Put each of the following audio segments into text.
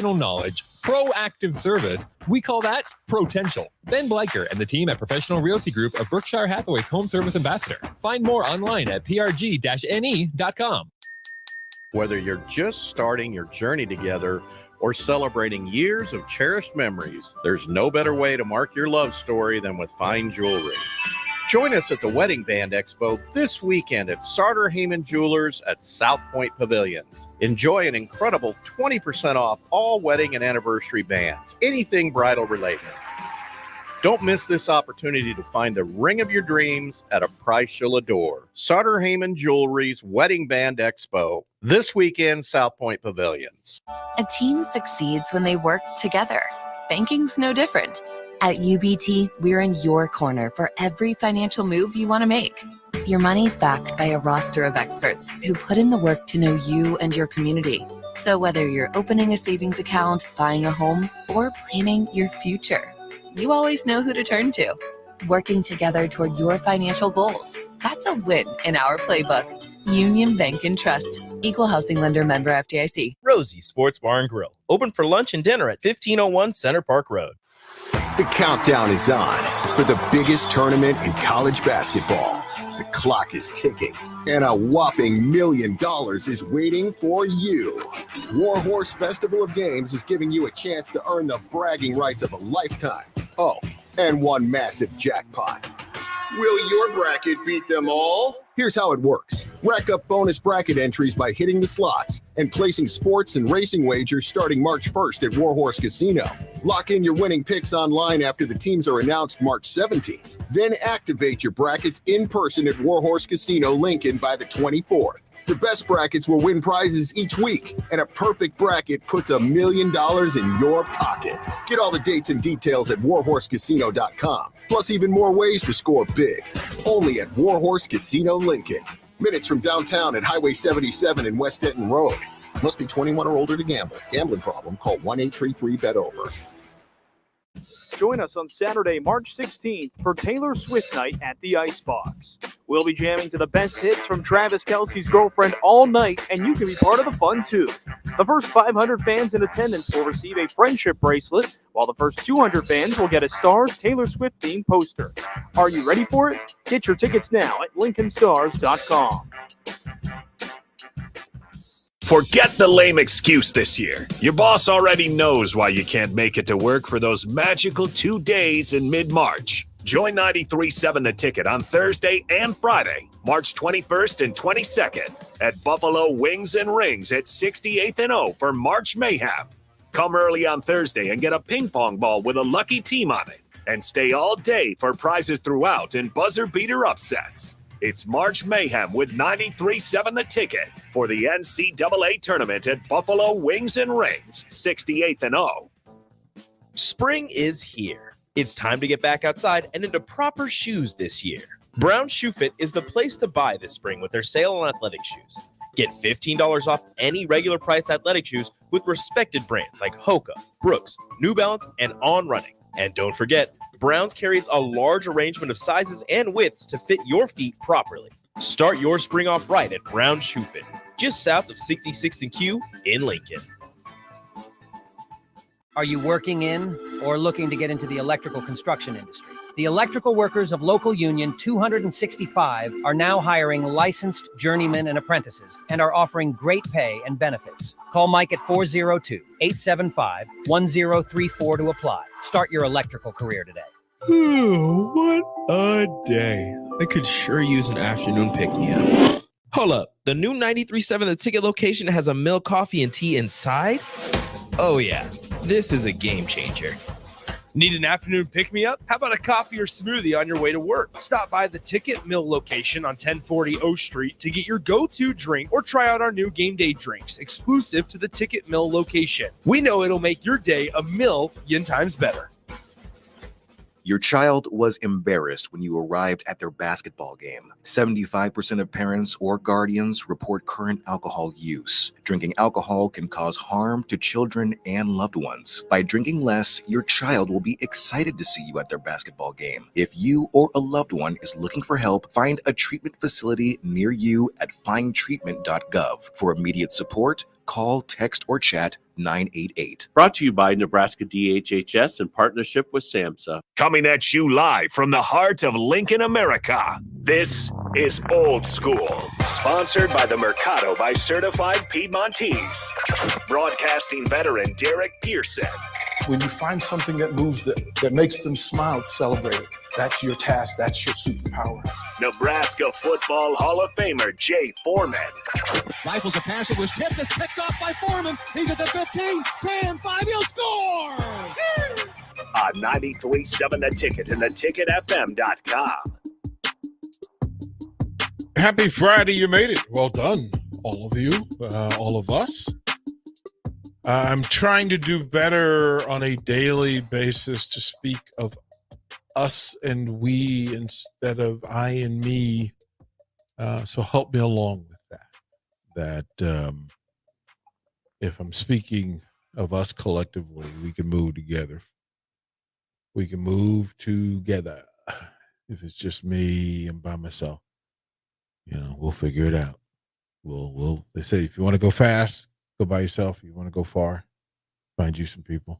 knowledge, proactive service, we call that Protential. Ben Bleicher and the team at Professional Realty Group of Berkshire Hathaway's Home Service Ambassador. Find more online at prg-ne.com. Whether you're just starting your journey together or celebrating years of cherished memories, there's no better way to mark your love story than with fine jewelry. Join us at the Wedding Band Expo this weekend at Sartor Heyman Jewelers at South Point Pavilions. Enjoy an incredible 20% off all wedding and anniversary bands, anything bridal related. Don't miss this opportunity to find the ring of your dreams at a price you'll adore. Sartor Heyman Jewelry's Wedding Band Expo this weekend, South Point Pavilions. A team succeeds when they work together. Banking's no different. At UBT, we're in your corner for every financial move you want to make. Your money's backed by a roster of experts who put in the work to know you and your community. So whether you're opening a savings account, buying a home, or planning your future, you always know who to turn to. Working together toward your financial goals. That's a win in our playbook. Union Bank and Trust. Equal housing lender, member FDIC. Rosie Sports Bar and Grill. Open for lunch and dinner at 1501 Center Park Road. The countdown is on for the biggest tournament in college basketball. The clock is ticking, and a whopping $1 million is waiting for you. Warhorse Festival of Games is giving you a chance to earn the bragging rights of a lifetime. Oh, and one massive jackpot. Will your bracket beat them all? Here's how it works. Rack up bonus bracket entries by hitting the slots and placing sports and racing wagers starting March 1st at Warhorse Casino. Lock in your winning picks online after the teams are announced March 17th. Then activate your brackets in person at Warhorse Casino Lincoln by the 24th. The best brackets will win prizes each week, and a perfect bracket puts $1 million in your pocket. Get all the dates and details at warhorsecasino.com, plus even more ways to score big. Only at Warhorse Casino Lincoln. Minutes from downtown at Highway 77 and West Denton Road. Must be 21 or older to gamble. Gambling problem? Call 1-833-BET-OVER. Join us on Saturday, March 16th for Taylor Swift Night at the Icebox. We'll be jamming to the best hits from Travis Kelce's Girlfriend all night, and you can be part of the fun too. The first 500 fans in attendance will receive a friendship bracelet, while the first 200 fans will get a Stars Taylor Swift themed poster. Are you ready for it? Get your tickets now at LincolnStars.com. Forget the lame excuse this year. Your boss already knows why you can't make it to work for those magical 2 days in mid-March. Join 93.7 The Ticket on Thursday and Friday, March 21st and 22nd at Buffalo Wings and Rings at 68th and O for March Mayhem. Come early on Thursday and get a ping pong ball with a lucky team on it. And stay all day for prizes throughout and buzzer beater upsets. It's March Mayhem with 93.7 The Ticket for the NCAA tournament at Buffalo Wings and Rings, 68th and O. Spring is here. It's time to get back outside and into proper shoes this year. Brown Shoe Fit is the place to buy this spring with their sale on athletic shoes. Get $15 off any regular price athletic shoes with respected brands like Hoka, Brooks, New Balance, and On Running. And don't forget, Browns carries a large arrangement of sizes and widths to fit your feet properly. Start your spring off right at Brown Shoe Fit, just south of 66th and Q in Lincoln. Are you working in or looking to get into the electrical construction industry? The electrical workers of Local Union 265 are now hiring licensed journeymen and apprentices and are offering great pay and benefits. Call Mike at 402-875-1034 to apply. Start your electrical career today. What a day. I could sure use an afternoon pick-me-up. Hold up. The new 93.7 The Ticket location has a milk, coffee, and tea inside? Oh, yeah. This is a game changer. Need an afternoon pick-me-up? How about a coffee or smoothie on your way to work? Stop by the Ticket Mill location on 1040 O Street to get your go-to drink or try out our new game day drinks exclusive to the Ticket Mill location. We know it'll make your day a million times better. Your child was embarrassed when you arrived at their basketball game. 75% of parents or guardians report current alcohol use. Drinking alcohol can cause harm to children and loved ones. By drinking less, your child will be excited to see you at their basketball game. If you or a loved one is looking for help, find a treatment facility near you at findtreatment.gov for immediate support, Call, text, or chat 988. Brought to you by Nebraska DHHS in partnership with SAMHSA. Coming at you live from the heart of Lincoln, America. This is Old School, sponsored by the Mercado by Certified Piedmontese. Broadcasting veteran Derek Pearson. When you find something that moves them, that makes them smile, celebrate it. That's your task. That's your superpower. Nebraska Football Hall of Famer Jay Foreman. Rifles a pass. It was tipped. It's picked off by Foreman. He's at the 15, 10, 5. He'll score! On 93.7 The Ticket and theticketfm.com. Happy Friday. You made it. Well done, all of you, all of us. I'm trying to do better on a daily basis to speak of us and we instead of I and me. So help me along with that. If I'm speaking of us collectively, we can move together. We can move together. If it's just me and by myself, we'll figure it out. They say if you want to go fast, go by yourself. If you want to go far, find you some people.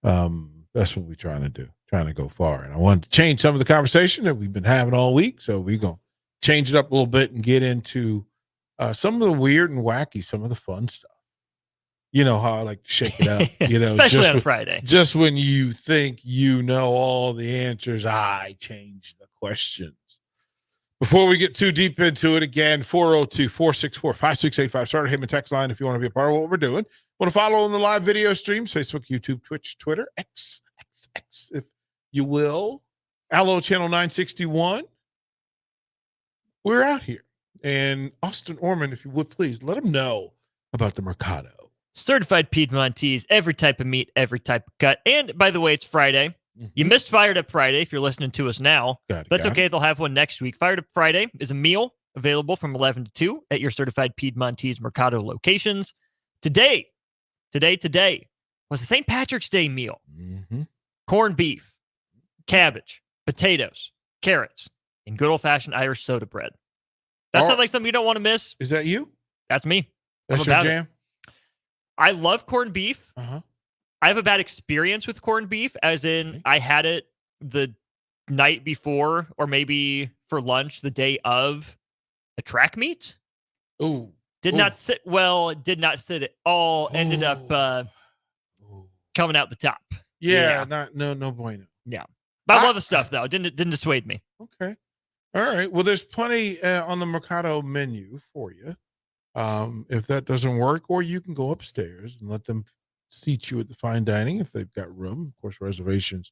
That's what we're trying to do, trying to go far. And I wanted to change some of the conversation that we've been having all week. So we're going to change it up a little bit and get into some of the weird and wacky, some of the fun stuff. You know how I like to shake it up, especially on Friday. Just when you think you know all the answers, I change the questions. Before we get too deep into it, again, 402-464-5685. Start Heyman text line if you want to be a part of what we're doing. Want to follow on the live video streams, Facebook, YouTube, Twitch, Twitter, X, if you will. Allo Channel 961. We're out here. And Austin Orman, if you would please, let them know about the Mercado. Certified Piedmontese, every type of meat, every type of cut. And by the way, it's Friday. You missed Fired Up Friday if you're listening to us now. That's okay. They'll have one next week. Fired Up Friday is a meal available from 11 to 2 at your Certified Piedmontese Mercado locations. Today was the St. Patrick's Day meal. Corned beef, cabbage, potatoes, carrots, and good old-fashioned Irish soda bread. That sounds like something you don't want to miss. Is that you? That's me. That's your jam? I love corned beef. I have a bad experience with corned beef, as in I had it the night before or maybe for lunch the day of a track meet. Did not sit well, did not sit at all, ended up coming out the top. No bueno. Yeah. But I love the stuff, though. It didn't dissuade me. Okay. All right. Well, there's plenty on the Mercado menu for you. If that doesn't work, or you can go upstairs and let them seat you at the fine dining if they've got room. Of course, reservations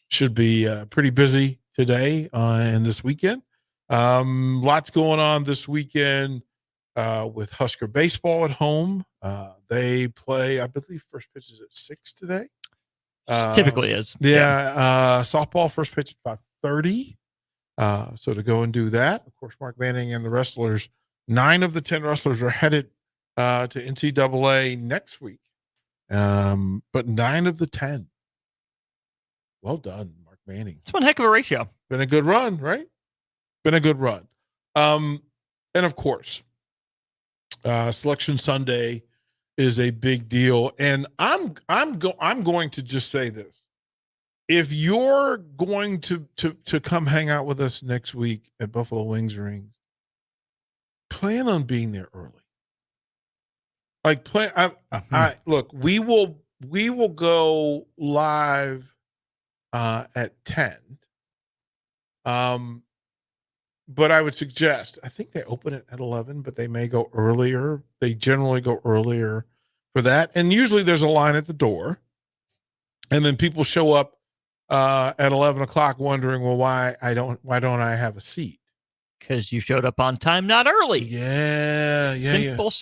should be pretty busy today and this weekend. Lots going on this weekend with Husker baseball at home. They play, I believe, first pitch is at 6 today. Typically is. Softball first pitch at 5:30. So to go and do that, of course, Mark Manning and the wrestlers, 9 of the 10 wrestlers are headed to NCAA next week. But 9 of the 10. Well done, Mark Manning. It's one heck of a ratio. Been a good run, right? Been a good run. And of course, Selection Sunday is a big deal. And I'm going to just say this. If you're going to come hang out with us next week at Buffalo Wings Rings, plan on being there early. Look, we will go live at 10. But I would suggest, I think they open it at 11, but they may go earlier. They generally go earlier for that. And usually there's a line at the door. And then people show up at 11 o'clock wondering, well, why don't I have a seat? Because you showed up on time, not early. Yeah. Simple.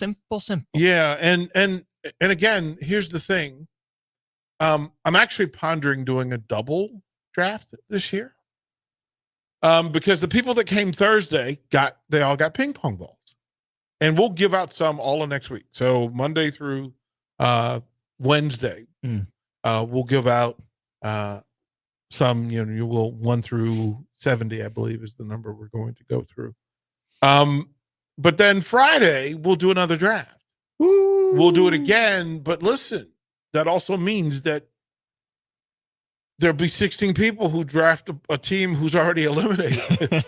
Yeah, and again, here's the thing. I'm actually pondering doing a double draft this year. Because the people that came Thursday they all got ping pong balls. And we'll give out some all of next week. So Monday through Wednesday, we'll give out some, you will 1 through 70, I believe, is the number we're going to go through. But then Friday we'll do another draft. We'll do it again. But listen, that also means that there'll be 16 people who draft a team who's already eliminated,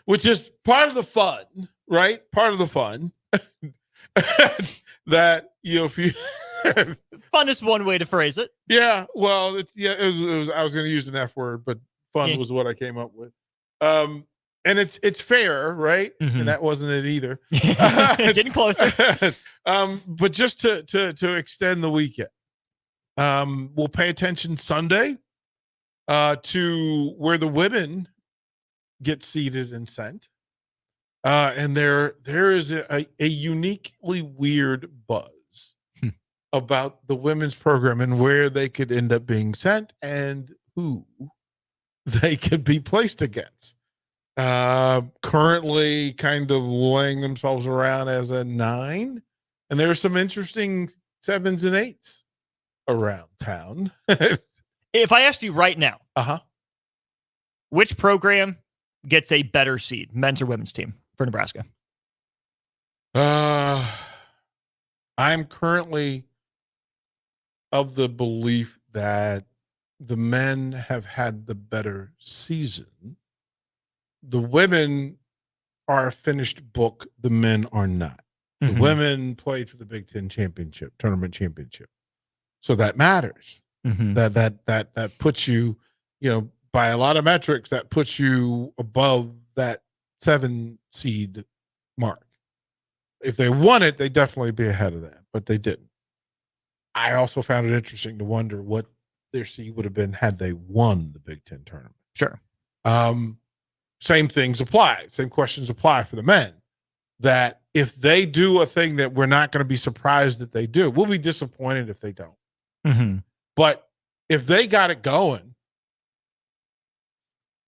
which is part of the fun, right? Part of the fun. That, if you fun is one way to phrase it. Yeah, well, it was I was going to use an F word, but fun was what I came up with. And it's fair, right? Mm-hmm. And that wasn't it either. Getting closer. But just to extend the weekend, we'll pay attention Sunday to where the women get seated and sent. And there is a uniquely weird buzz about the women's program and where they could end up being sent and who they could be placed against. Currently kind of laying themselves around as a 9, and there are some interesting 7s and 8s around town. If I asked you right now, which program gets a better seed, men's or women's team for Nebraska? I'm currently of the belief that the men have had the better season. The women are a finished book. The men are not. The women played for the Big Ten tournament championship. So that matters. That puts you, by a lot of metrics, that puts you above that 7 seed mark. If they won it, they'd definitely be ahead of that, but they didn't. I also found it interesting to wonder what their seed would have been had they won the Big Ten tournament. Sure. Same things apply. Same questions apply for the men. That if they do a thing that we're not going to be surprised that they do, we'll be disappointed if they don't. But if they got it going,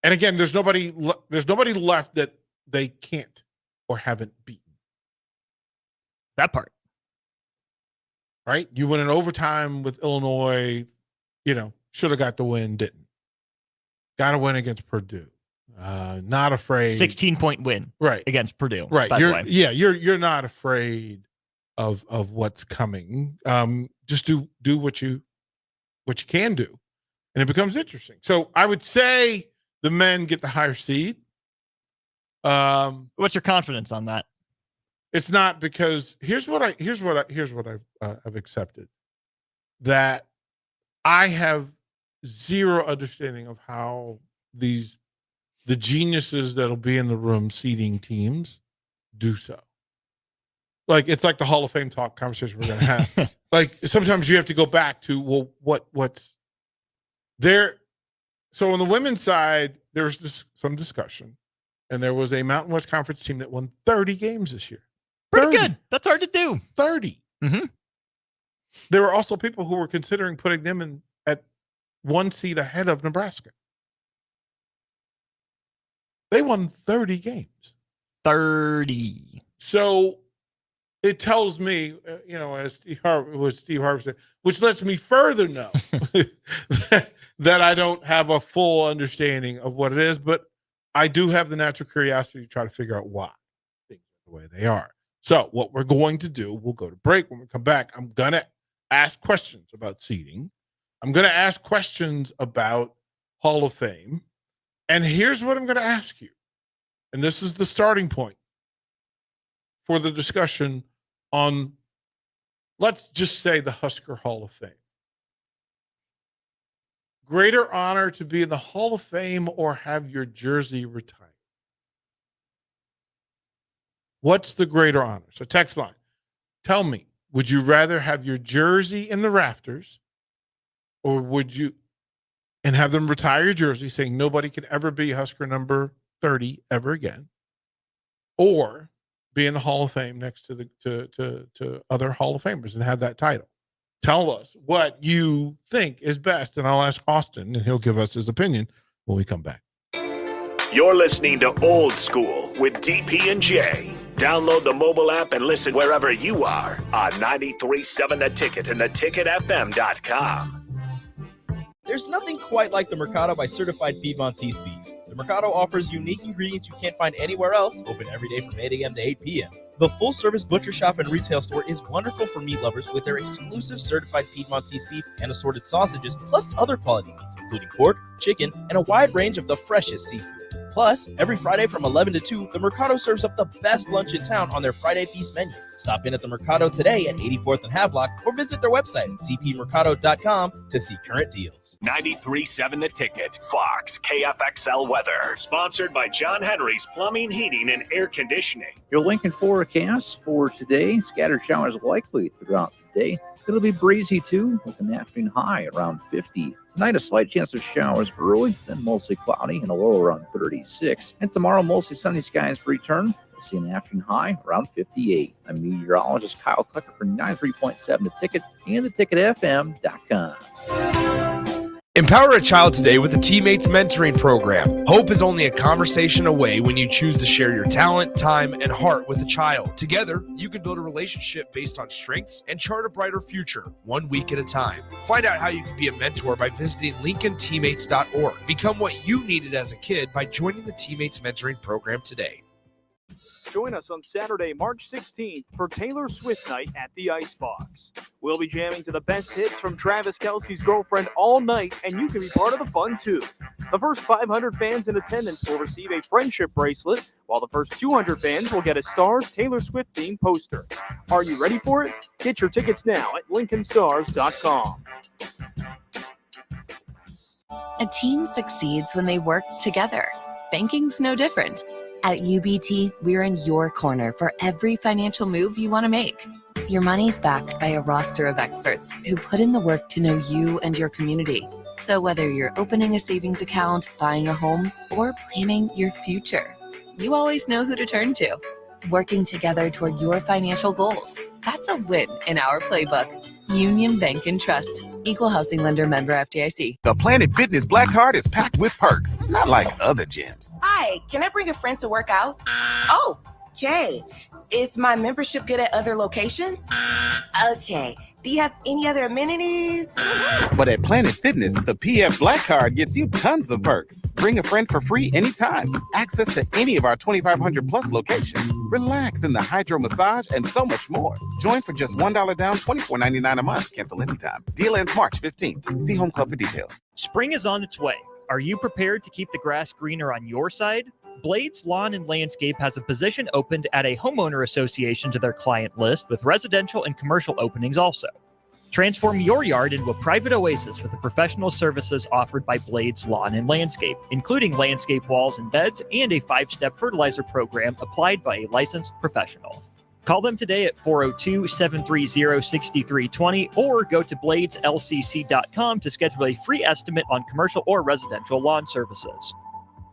and again, there's nobody left that they can't or haven't beaten. That part. Right? You win in overtime with Illinois, should have got the win, didn't. Got to win against Purdue. Not afraid. 16-point win, right, against Purdue. Right. By the way. You're not afraid of what's coming. Just do what you can do, and it becomes interesting. So I would say the men get the higher seed. What's your confidence on that? It's not because here's what I've accepted, that I have zero understanding of how the geniuses that'll be in the room seeding teams do so. Like, it's like the Hall of Fame talk conversation we're going to have. Like, sometimes you have to go back to, well, what's there. So on the women's side, there was some discussion, and there was a Mountain West Conference team that won 30 games this year. Pretty good. That's hard to do. 30. There were also people who were considering putting them at 1 seed ahead of Nebraska. They won 30 games. 30. So it tells me, as Steve Harvey said, which lets me further know that I don't have a full understanding of what it is, but I do have the natural curiosity to try to figure out why things are the way they are. So what we're going to do, we'll go to break. When we come back, I'm going to ask questions about seeding. I'm going to ask questions about Hall of Fame. And here's what I'm going to ask you. And this is the starting point for the discussion on, let's just say, the Husker Hall of Fame. Greater honor to be in the Hall of Fame or have your jersey retired? What's the greater honor? So text line. Tell me, would you rather have your jersey in the rafters, or would you, and have them retire your jersey saying nobody can ever be Husker number 30 ever again, or be in the Hall of Fame next to to other Hall of Famers and have that title? Tell us what you think is best, and I'll ask Austin, and he'll give us his opinion when we come back. You're listening to Old School with DP and J. Download the mobile app and listen wherever you are on 93.7 The Ticket and theticketfm.com. There's nothing quite like the Mercado by Certified Piedmontese beef. The Mercado offers unique ingredients you can't find anywhere else, open every day from 8 a.m. to 8 p.m. The full-service butcher shop and retail store is wonderful for meat lovers with their exclusive certified Piedmontese beef and assorted sausages, plus other quality meats, including pork, chicken, and a wide range of the freshest seafood. Plus, every Friday from 11 to 2, the Mercado serves up the best lunch in town on their Friday Feast menu. Stop in at the Mercado today at 84th and Havelock or visit their website at cpmercado.com to see current deals. 93.7 The Ticket, Fox, KFXL weather. Sponsored by John Henry's Plumbing, Heating, and Air Conditioning. Your Lincoln forecast for today, scattered showers likely throughout the day. It'll be breezy too, with an afternoon high around 50. Tonight, a slight chance of showers early, then mostly cloudy and a low around 36. And tomorrow, mostly sunny skies return. We'll see an afternoon high around 58. I'm meteorologist Kyle Klecker for 93.7 The Ticket and theticketfm.com. Empower a child today with the Teammates Mentoring Program. Hope is only a conversation away when you choose to share your talent, time, and heart with a child. Together, you can build a relationship based on strengths and chart a brighter future, 1 week at a time. Find out how you can be a mentor by visiting LincolnTeammates.org. Become what you needed as a kid by joining the Teammates Mentoring Program today. Join us on Saturday, March 16th for Taylor Swift Night at the Icebox. We'll be jamming to the best hits from Travis Kelce's Girlfriend all night, and you can be part of the fun too. The first 500 fans in attendance will receive a friendship bracelet, while the first 200 fans will get a Stars Taylor Swift themed poster. Are you ready for it? Get your tickets now at LincolnStars.com. A team succeeds when they work together. Banking's no different. At UBT, we're in your corner for every financial move you want to make. Your money's backed by a roster of experts who put in the work to know you and your community. So whether you're opening a savings account, buying a home, or planning your future, you always know who to turn to. Working together toward your financial goals. That's a win in our playbook. Union Bank and Trust. Equal housing lender, member FDIC. The Planet Fitness Black Card is packed with perks, not like other gyms. Hi, can I bring a friend to work out? Oh, okay. Is my membership good at other locations? Okay. Do you have any other amenities? But at Planet Fitness, the PF Black Card gets you tons of perks. Bring a friend for free anytime. Access to any of our 2,500 plus locations. Relax in the hydro massage and so much more. Join for just $1 down, $24.99 a month. Cancel anytime. Deal ends March 15th. See Home Club for details. Spring is on its way. Are you prepared to keep the grass greener on your side? Blades Lawn and Landscape has a position opened at a homeowner association to their client list with residential and commercial openings also. Transform your yard into a private oasis with the professional services offered by Blades Lawn and Landscape, including landscape walls and beds and a 5-step fertilizer program applied by a licensed professional. Call them today at 402-730-6320 or go to bladeslcc.com to schedule a free estimate on commercial or residential lawn services.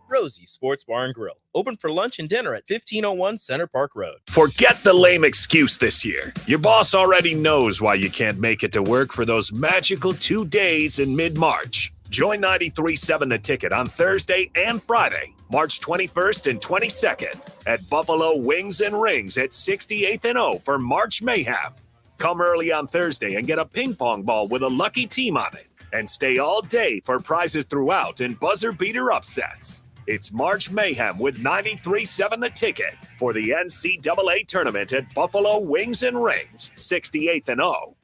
Rosie Sports Bar and Grill, open for lunch and dinner at 1501 Center Park Road. Forget the lame excuse this year. Your boss already knows why you can't make it to work for those magical 2 days in mid-March. Join 93.7 The Ticket on Thursday and Friday, March 21st and 22nd at Buffalo Wings and Rings at 68th and O for March Mayhem. Come early on Thursday and get a ping pong ball with a lucky team on it. And stay all day for prizes throughout and buzzer beater upsets. It's March Mayhem with 93.7 The Ticket for the NCAA tournament at Buffalo Wings and Rings, 68th and O.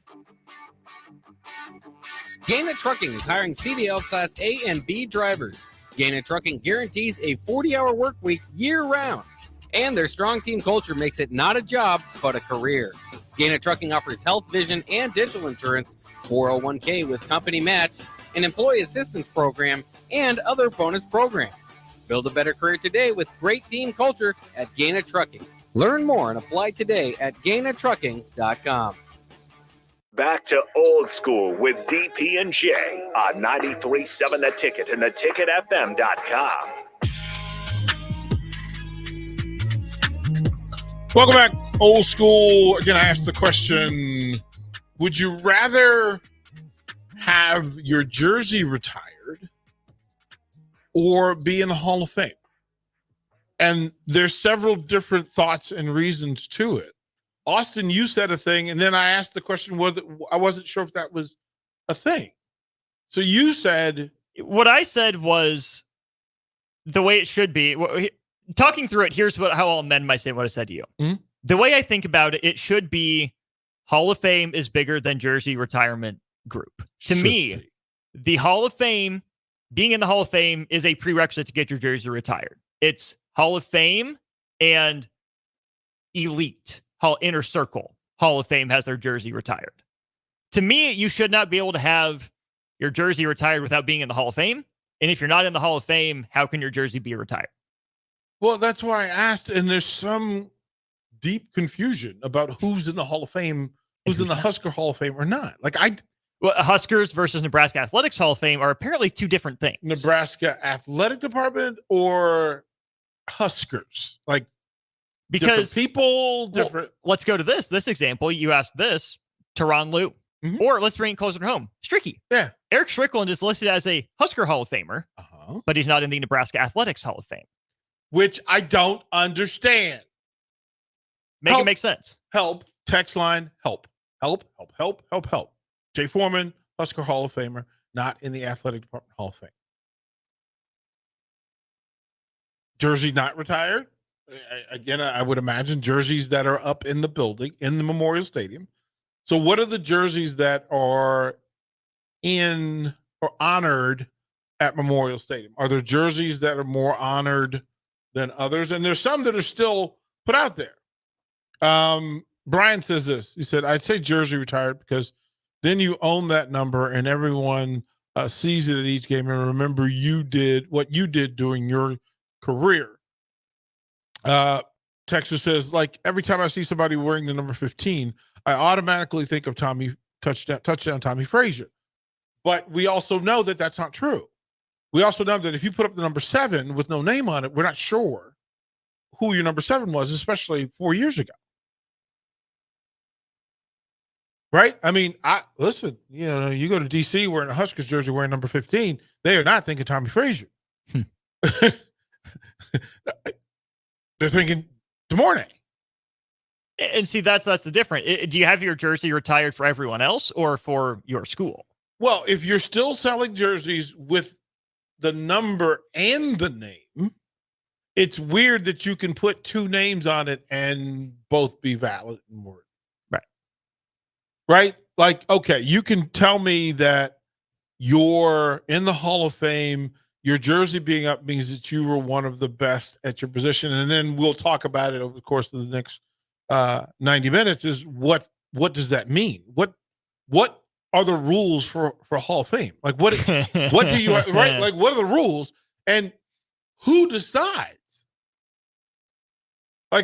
Gaina Trucking is hiring CDL Class A and B drivers. Gaina Trucking guarantees a 40-hour work week year-round, and their strong team culture makes it not a job, but a career. Gaina Trucking offers health, vision, and dental insurance, 401k with company match, an employee assistance program, and other bonus programs. Build a better career today with great team culture at Gaina Trucking. Learn more and apply today at GainaTrucking.com. Back to old school with DP and J on 93.7 The Ticket and theticketfm.com. Welcome back, old school. Again, I asked the question, would you rather have your jersey retired or be in the Hall of Fame? And there's several different thoughts and reasons to it. Austin, you said a thing, and then I asked the question, I wasn't sure if that was a thing. So you said... What I said was, the way it should be, talking through it, here's how I'll amend what I said to you. Mm-hmm. The way I think about it, it should be Hall of Fame is bigger than jersey retirement group. To me, the Hall of Fame, being in the Hall of Fame is a prerequisite to get your jersey retired. It's Hall of Fame and elite, inner circle. Hall of Fame has their jersey retired. To me, you should not be able to have your jersey retired without being in the Hall of Fame. And if you're not in the Hall of Fame, how can your jersey be retired? Well, that's why I asked, and there's some deep confusion about who's in the Hall of Fame, who's in the Husker Hall of Fame or not. Well, Huskers versus Nebraska Athletics Hall of Fame are apparently two different things. Nebraska Athletic Department or Huskers? Because different people, different. Well, let's go to this example. You asked this, Teron Liu. Mm-hmm. Or let's bring it closer to home. Stricky. Yeah. Eric Strickland is listed as a Husker Hall of Famer, but he's not in the Nebraska Athletics Hall of Fame. Which I don't understand. Make it make sense. Help. Text line, help. Help. Jay Foreman, Husker Hall of Famer, not in the Athletic Department Hall of Fame. Jersey not retired. Again, I would imagine jerseys that are up in the building, in the Memorial Stadium. So what are the jerseys that are in or honored at Memorial Stadium? Are there jerseys that are more honored than others? And there's some that are still put out there. Brian says this. He said, I'd say jersey retired because then you own that number and everyone sees it at each game and remember what you did during your career. Texas says, every time I see somebody wearing the number 15, I automatically think of touchdown Tommy Frazier. But we also know that that's not true. We also know that if you put up the number 7 with no name on it, we're not sure who your number 7 was, especially 4 years ago. Right? I mean, listen, you go to DC wearing a Huskers jersey wearing number 15, they are not thinking Tommy Frazier. They're thinking DeMornay. And see, that's the difference. Do you have your jersey retired for everyone else or for your school? Well, if you're still selling jerseys with the number and the name, it's weird that you can put 2 names on it and both be valid and worthy. Right? Okay, you can tell me that you're in the Hall of Fame, your jersey being up means that you were one of the best at your position, and then we'll talk about it over the course of the next 90 minutes is what does that mean? What are the rules for Hall of Fame? What do you right? What are the rules and who decides?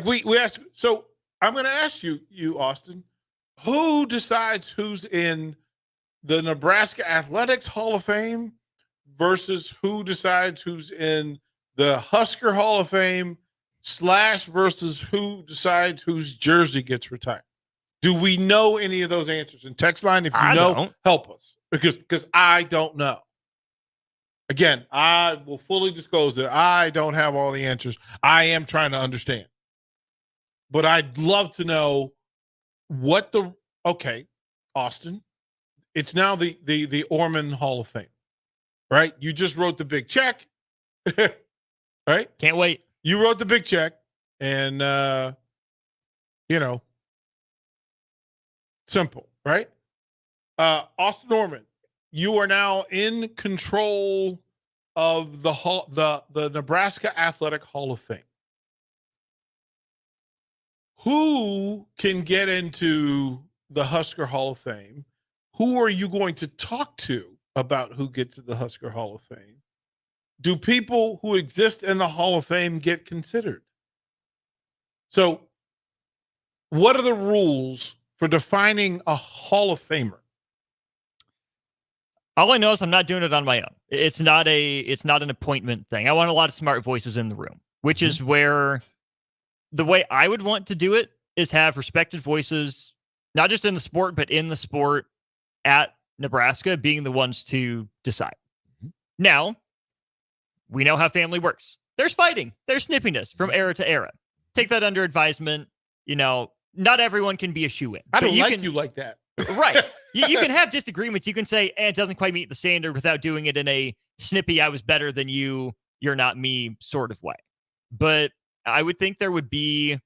We ask. So I'm going to ask you, Austin, who decides who's in the Nebraska Athletics Hall of Fame versus who decides who's in the Husker Hall of Fame / versus who decides whose jersey gets retired? Do we know any of those answers? In text line, if you know, help us because I don't know. Again, I will fully disclose that I don't have all the answers. I am trying to understand, but I'd love to know Austin. It's now the Orman Hall of Fame, right? You just wrote the big check, right? Can't wait. You wrote the big check, and simple, right? Austin Orman, you are now in control of the Nebraska Athletic Hall of Fame. Who can get into the Husker Hall of Fame? Who are you going to talk to about who gets to the Husker Hall of Fame? Do people who exist in the Hall of Fame get considered? So, what are the rules for defining a Hall of Famer? All I know is I'm not doing it on my own. It's not an appointment thing. I want a lot of smart voices in the room, which is where the way I would want to do it is have respected voices, not just in the sport, but in the sport at Nebraska being the ones to decide. Now, we know how family works. There's fighting. There's snippiness from era to era. Take that under advisement. Not everyone can be a shoe-in. I don't you like that. Right. You can have disagreements. You can say, it doesn't quite meet the standard without doing it in a snippy, I was better than you, you're not me sort of way. But I would think there would be,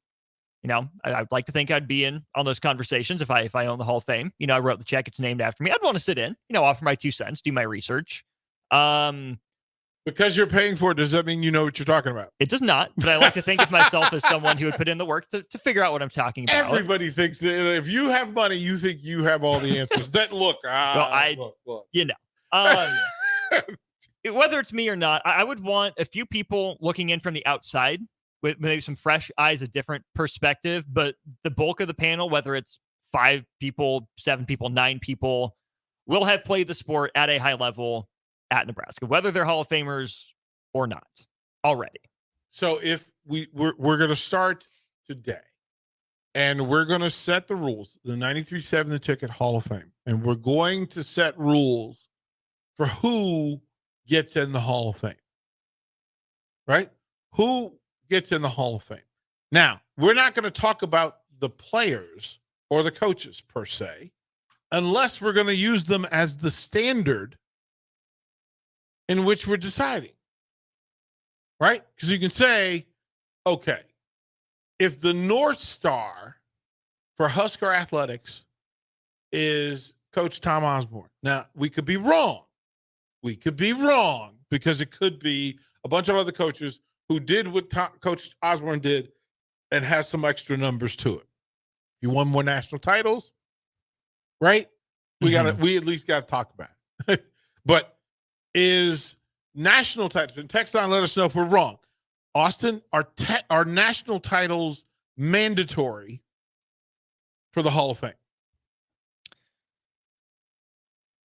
I'd like to think I'd be in on those conversations if I own the Hall of Fame. I wrote the check, it's named after me. I'd want to sit in, offer my 2 cents, do my research. Because you're paying for it, does that mean you know what you're talking about? It does not, but I like to think of myself as someone who would put in the work to figure out what I'm talking about. Everybody thinks that if you have money, you think you have all the answers. Look. Whether it's me or not, I would want a few people looking in from the outside with maybe some fresh eyes, a different perspective, but the bulk of the panel, whether it's 5 people, 7 people, 9 people, will have played the sport at a high level at Nebraska, whether they're Hall of Famers or not already. So if we're going to start today, and we're going to set the rules, the 93.7 The Ticket Hall of Fame, and we're going to set rules for who gets in the Hall of Fame, right? Who gets in the Hall of Fame? Now, we're not going to talk about the players or the coaches per se, unless we're going to use them as the standard in which we're deciding, right? Because you can say, okay, if the North Star for Husker athletics is Coach Tom Osborne. Now, we could be wrong. We could be wrong because it could be a bunch of other coaches who did what Coach Osborne did and has some extra numbers to it. You won more national titles, right? We at least got to talk about it. But is national titles, and text on, let us know if we're wrong. Austin, are national titles mandatory for the Hall of Fame?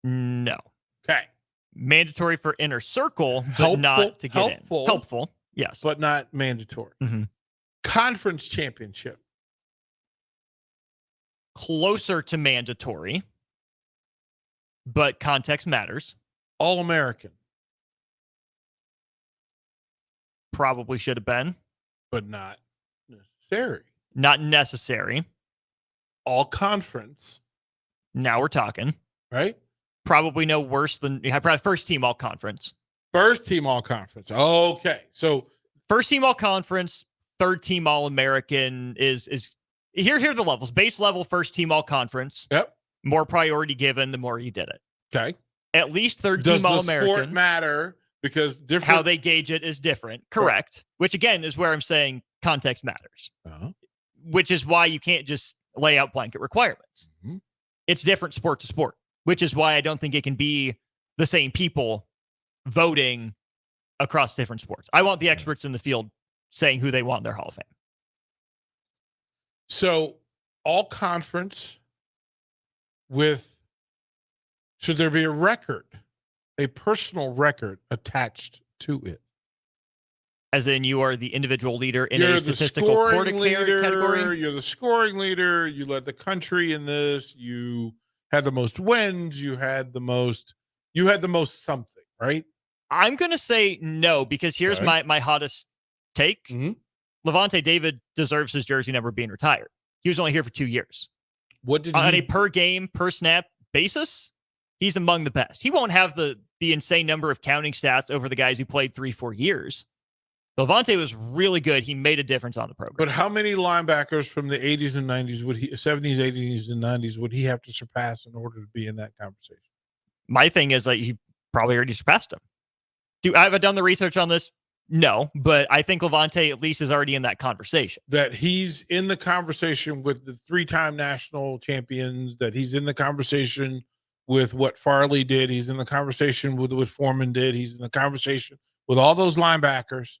No. Okay. Mandatory for inner circle, but not to get in. Helpful, yes. But not mandatory. Conference championship. Closer to mandatory, but context matters. All-American. Probably should have been. But not necessary. Not necessary. All-conference. Now we're talking. Right? Probably no worse than probably first team all-conference. First team all-conference. Okay. So first team all-conference, third team all-American is here are the levels. Base level, first team all-conference. Yep. More priority given the more you did it. Okay. At least third team all-American. Does the sport matter? Because different. How they gauge it is different. Correct. Right. Which again is where I'm saying context matters. Which is why you can't just lay out blanket requirements. It's different sport to sport, which is why I don't think it can be the same people voting across different sports. I want the experts in the field saying who they want in their Hall of Fame. So all conference should there be a record? A personal record attached to it. As in, you are the individual leader in a statistical category? You're the scoring leader. You led the country in this. You had the most wins. You had the most something, right? I'm going to say no, because here's my hottest take. Levante David deserves his jersey number being retired. He was only here for 2 years. What did on a per game, per snap basis? He's among the best. He won't have the insane number of counting stats over the guys who played 3-4 years. Levante was really good. He made a difference on the program. But how many linebackers from the 80s and 90s 70s, 80s, and 90s would he have to surpass in order to be in that conversation? My thing is he probably already surpassed him. Have I done the research on this? No, but I think Levante at least is already in that conversation. That he's in the conversation with the 3-time national champions, that he's in the conversation with what Farley did. He's in the conversation with what Foreman did. He's in the conversation with all those linebackers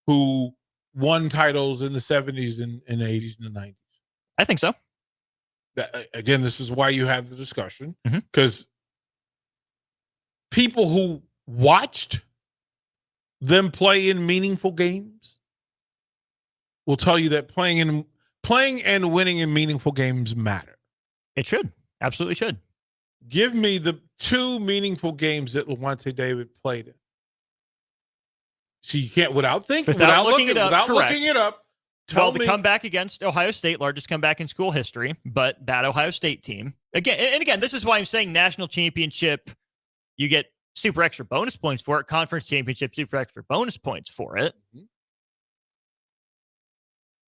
who won titles in the 70s and 80s and the 90s. I think so. Again, this is why you have the discussion, because people who watched them play in meaningful games will tell you that playing and winning in meaningful games matter. It should. Absolutely should. Give me the 2 meaningful games that Levante David played in. So you can't, without looking it up, tell me. The comeback against Ohio State, largest comeback in school history, but that Ohio State team. Again, this is why I'm saying national championship, you get super extra bonus points for it, conference championship, super extra bonus points for it.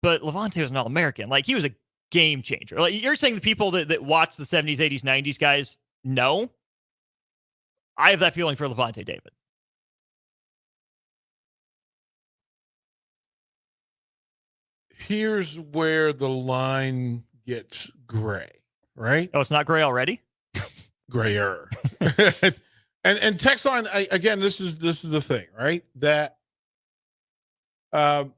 But Levante was an All-American. Like, he was a game changer. Like, you're saying the people that watch the 70s, 80s, 90s guys know? I have that feeling for Levante David. Here's where the line gets gray, right? Oh, it's not gray already? Grayer. and text line, again, this is the thing, right? That and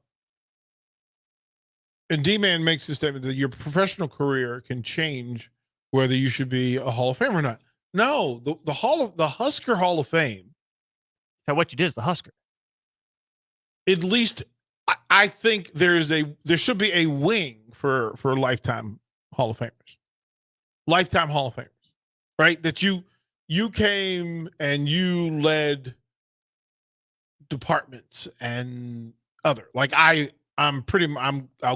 D-Man makes the statement that your professional career can change whether you should be a Hall of Fame or not. No, the Husker Hall of Fame. So what you did is the Husker. At least I think there should be a wing for lifetime Hall of Famers. Lifetime Hall of Famers. Right? That you came and you led departments and other. Like I'll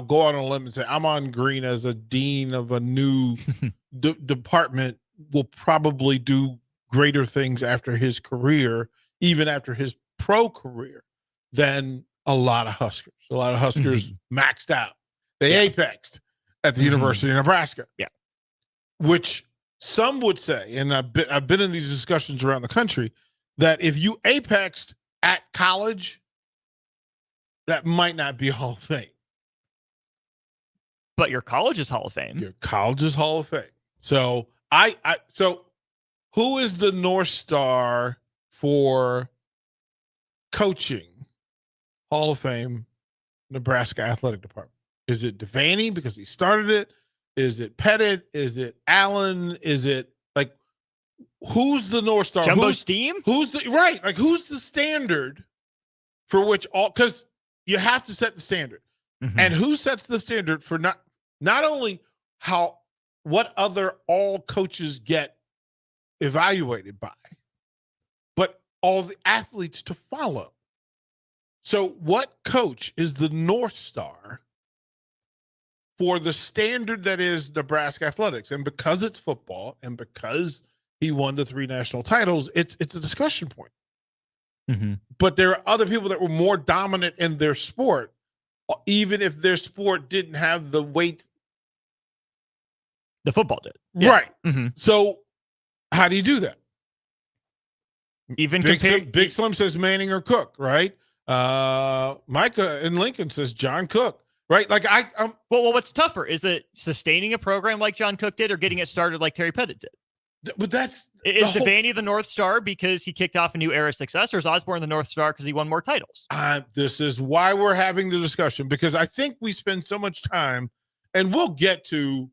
go out on a limb and say I'm on green as a dean of a new department will probably do greater things after his career, even after his pro career, than a lot of Huskers. A lot of Huskers maxed out. They apexed at the University of Nebraska. Yeah. Which some would say, and I've been in these discussions around the country, that if you apexed at college, that might not be Hall of Fame. But your college is Hall of Fame. Your college is Hall of Fame. So so who is the North Star for coaching Hall of Fame Nebraska Athletic Department? Is it Devaney because he started it? Is it Pettit? Is it Allen? Is it like who's the North Star? Jumbo Steam? Who's the standard for which all, because you have to set the standard. And who sets the standard for not only what other all coaches get evaluated by, but all the athletes to follow. So what coach is the North Star for the standard that is Nebraska athletics? And because it's football and because he won the 3 national titles, it's a discussion point. But there are other people that were more dominant in their sport, even if their sport didn't have the weight the football did. Yeah. Right. So how do you do that? Even Big Slim says Manning or Cook, right? Micah in Lincoln says John Cook, right? Like well, what's tougher? Is it sustaining a program like John Cook did or getting it started like Terry Pettit did? But is Devaney the North Star because he kicked off a new era of success, or is Osborne the North Star because he won more titles? This is why we're having the discussion, because I think we spend so much time, and we'll get to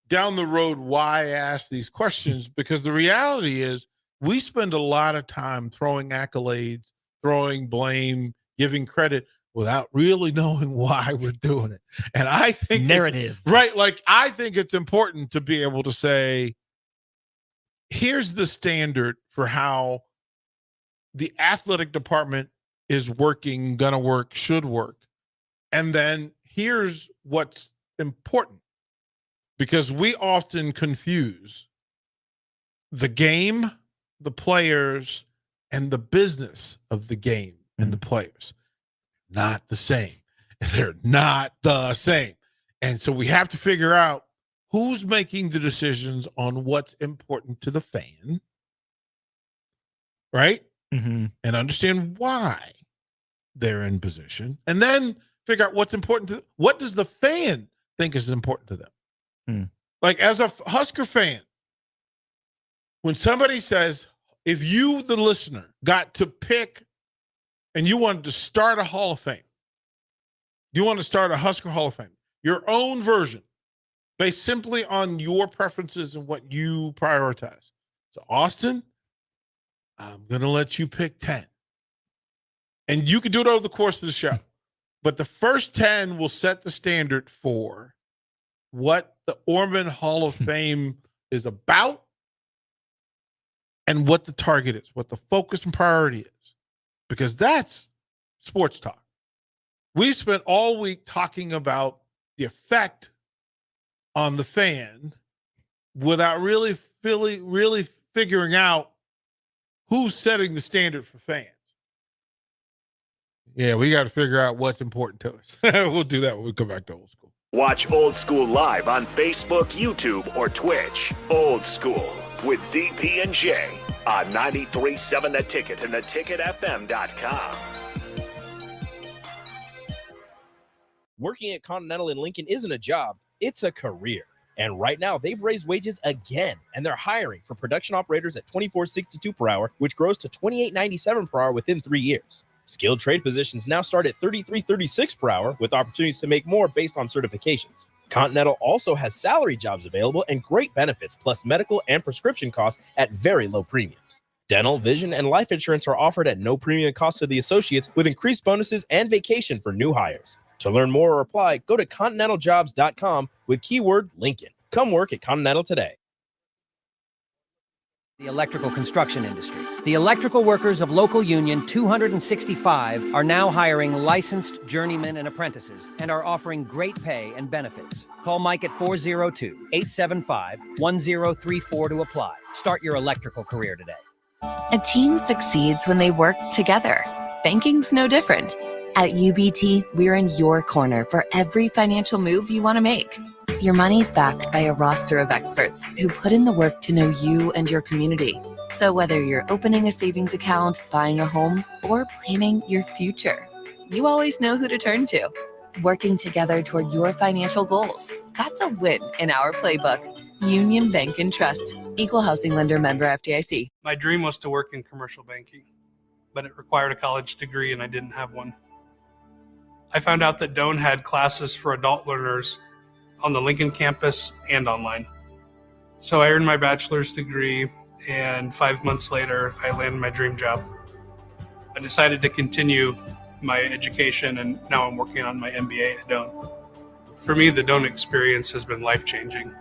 down the road why I ask these questions, because the reality is we spend a lot of time throwing accolades, throwing blame, giving credit without really knowing why we're doing it. And I think narrative, right? Like, I think it's important to be able to say, here's the standard for how the athletic department is working, gonna work, should work. And then here's what's important, because we often confuse the game, the players, and the business of the game and the players. Not the same. They're not the same. And so we have to figure out who's making the decisions on what's important to the fan, right? And understand why they're in position, and then figure out what's important to what does the fan think is important to them. Like, as a Husker fan, when somebody says, if you, the listener, got to pick and you wanted to start a Hall of Fame, you want to start a Husker Hall of Fame, your own version, based simply on your preferences and what you prioritize. So, Austin, I'm going to let you pick 10. And you can do it over the course of the show. But the first 10 will set the standard for what the Orman Hall of Fame is about and what the target is, what the focus and priority is. Because that's sports talk. We spent all week talking about the effect on the fan without really figuring out who's setting the standard for fans? Yeah, we got to figure out what's important to us. We'll do that when we come back to Old School. Watch Old School live on Facebook, YouTube, or Twitch. Old School with DP and J on 93.7 The Ticket and theticketfm.com. Working at Continental in Lincoln isn't a job, it's a career. And right now, they've raised wages again, and they're hiring for production operators at $24.62 per hour, which grows to $28.97 per hour within 3 years. Skilled trade positions now start at $33.36 per hour, with opportunities to make more based on certifications. Continental also has salary jobs available and great benefits, plus medical and prescription costs at very low premiums. Dental, vision, and life insurance are offered at no premium cost to the associates, with increased bonuses and vacation for new hires. To learn more or apply, go to continentaljobs.com with keyword Lincoln. Come work at Continental today. The electrical construction industry. The electrical workers of local union 265 are now hiring licensed journeymen and apprentices and are offering great pay and benefits. Call Mike at 402-875-1034 to apply. Start your electrical career today. A team succeeds when they work together. Banking's no different. At UBT, we're in your corner for every financial move you want to make. Your money's backed by a roster of experts who put in the work to know you and your community. So whether you're opening a savings account, buying a home, or planning your future, you always know who to turn to. Working together toward your financial goals. That's a win in our playbook. Union Bank and Trust. Equal housing lender, member FDIC. My dream was to work in commercial banking, but it required a college degree and I didn't have one. I found out that Doane had classes for adult learners on the Lincoln campus and online. So I earned my bachelor's degree, and 5 months later, I landed my dream job. I decided to continue my education, and now I'm working on my MBA at Doane. For me, the Doane experience has been life-changing.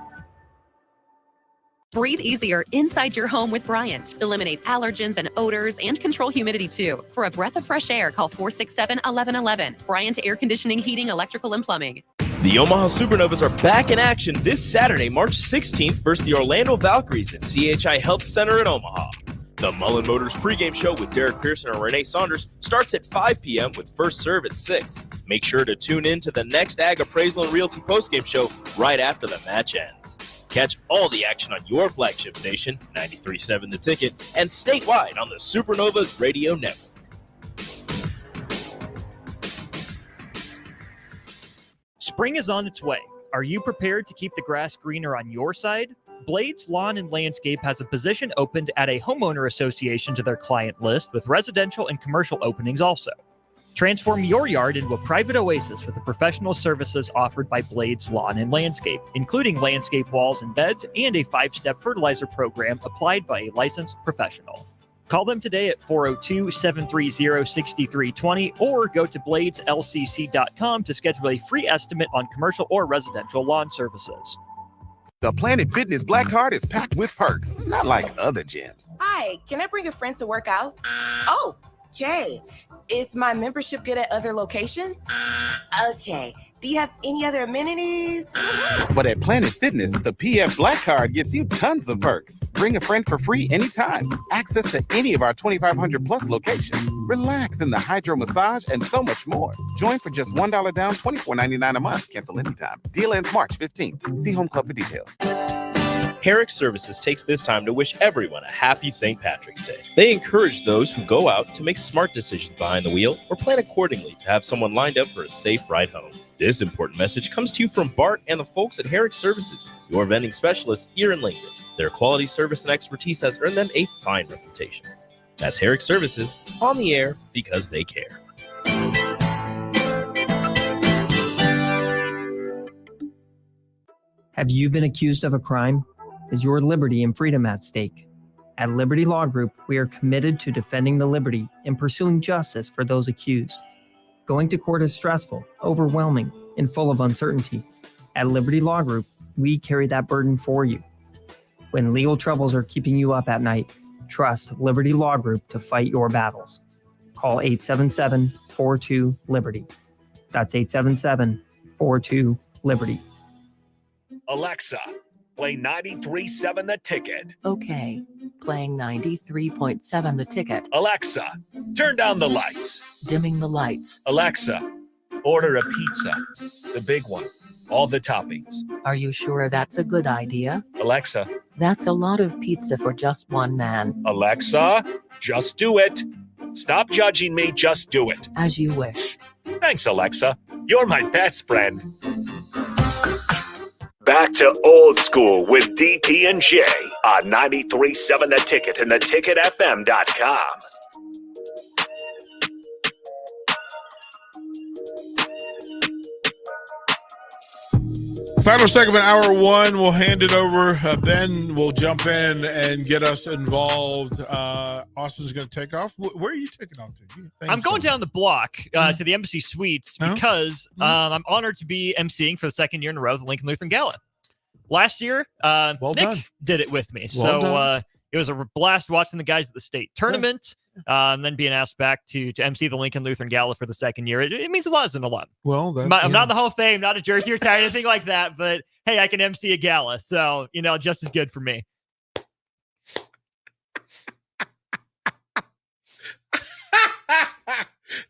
Breathe easier inside your home with Bryant. Eliminate allergens and odors and control humidity too. For a breath of fresh air, call 467-1111. Bryant Air Conditioning, Heating, Electrical, and Plumbing. The Omaha Supernovas are back in action this Saturday, March 16th versus the Orlando Valkyries at CHI Health Center in Omaha. The Mullen Motors pregame show with Derek Pearson and Renee Saunders starts at 5 p.m. with first serve at 6. Make sure to tune in to the next Ag Appraisal and Realty postgame show right after the match ends. Catch all the action on your flagship station, 93.7 The Ticket, and statewide on the Supernovas Radio Network. Spring is on its way. Are you prepared to keep the grass greener on your side? Blades Lawn and Landscape has a position opened at a homeowner association to their client list, with residential and commercial openings also. Transform your yard into a private oasis with the professional services offered by Blades Lawn and Landscape, including landscape walls and beds and a 5-step fertilizer program applied by a licensed professional. Call them today at 402-730-6320 or go to bladeslcc.com to schedule a free estimate on commercial or residential lawn services. The Planet Fitness Black Card is packed with perks, not like other gyms. Hi, can I bring a friend to work out? Oh, okay. Is my membership good at other locations? Okay. Do you have any other amenities? But at Planet Fitness, the PF Black Card gets you tons of perks. Bring a friend for free anytime. Access to any of our 2,500 plus locations. Relax in the hydro massage and so much more. Join for just $1 down, $24.99 a month. Cancel anytime. Deal ends March 15th. See Home Club for details. Herrick Services takes this time to wish everyone a happy St. Patrick's Day. They encourage those who go out to make smart decisions behind the wheel or plan accordingly to have someone lined up for a safe ride home. This important message comes to you from Bart and the folks at Herrick Services, your vending specialists here in Lincoln. Their quality service and expertise has earned them a fine reputation. That's Herrick Services, on the air because they care. Have you been accused of a crime? Is your liberty and freedom at stake? At Liberty Law Group, we are committed to defending the liberty and pursuing justice for those accused. Going to court is stressful, overwhelming, and full of uncertainty. At Liberty Law Group, we carry that burden for you. When legal troubles are keeping you up at night, trust Liberty Law Group to fight your battles. Call 877-42-LIBERTY. That's 877-42-LIBERTY. Alexa, Play 93.7 The Ticket. Okay, playing 93.7 The Ticket. Alexa, turn down the lights. Dimming the lights. Alexa, order a pizza. The big one. All the toppings. Are you sure that's a good idea? Alexa. That's a lot of pizza for just one man. Alexa, just do it. Stop judging me, just do it. As you wish. Thanks, Alexa. You're my best friend. Back to old school with DP and J on 93.7 The Ticket and theticketfm.com. Final segment, hour one. We'll hand it over. Ben will jump in and get us involved. Austin's going to take off. Where are you taking off to? I'm going down the block to the Embassy Suites because I'm honored to be emceeing for the second year in a row the Lincoln Lutheran Gala. Last year, Nick did it with me. It was a blast watching the guys at the state tournament. And then being asked back to MC the Lincoln Lutheran Gala for the second year, it means a lot. It's a lot. Well, I'm not in the Hall of Fame, not a jersey retired, anything like that. But hey, I can MC a gala, so just as good for me.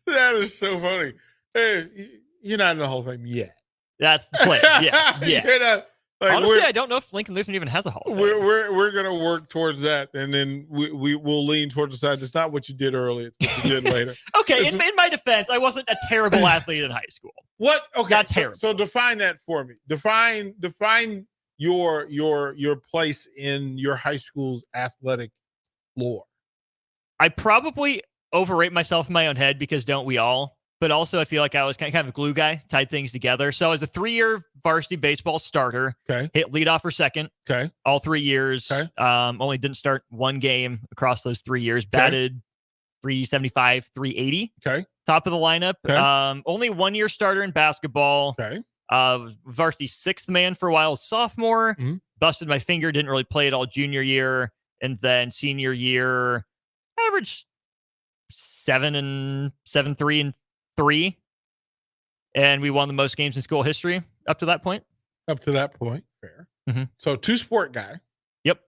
That is so funny. Hey, you're not in the Hall of Fame yet. That's the plan. Yeah. You're not, honestly, I don't know if Lincoln Lutheran even has a Hall of Fame. We're gonna work towards that, and then we'll lean towards the side. It's not what you did earlier; it's what you did later. Okay, in my defense, I wasn't a terrible athlete in high school. What? Okay, not terrible. So define that for me. Define your place in your high school's athletic lore. I probably overrate myself in my own head because don't we all? But also, I feel like I was kind of a glue guy, tied things together. So as a 3-year varsity baseball starter, hit leadoff for second, all 3 years. Only didn't start one game across those 3 years. Batted 375, 380. Top of the lineup. Only 1 year starter in basketball. Varsity sixth man for a while as sophomore. Busted my finger, didn't really play it all junior year. And then senior year, averaged 7-3 and 3, and we won the most games in school history up to that point. Fair. So 2-sport guy. Yep.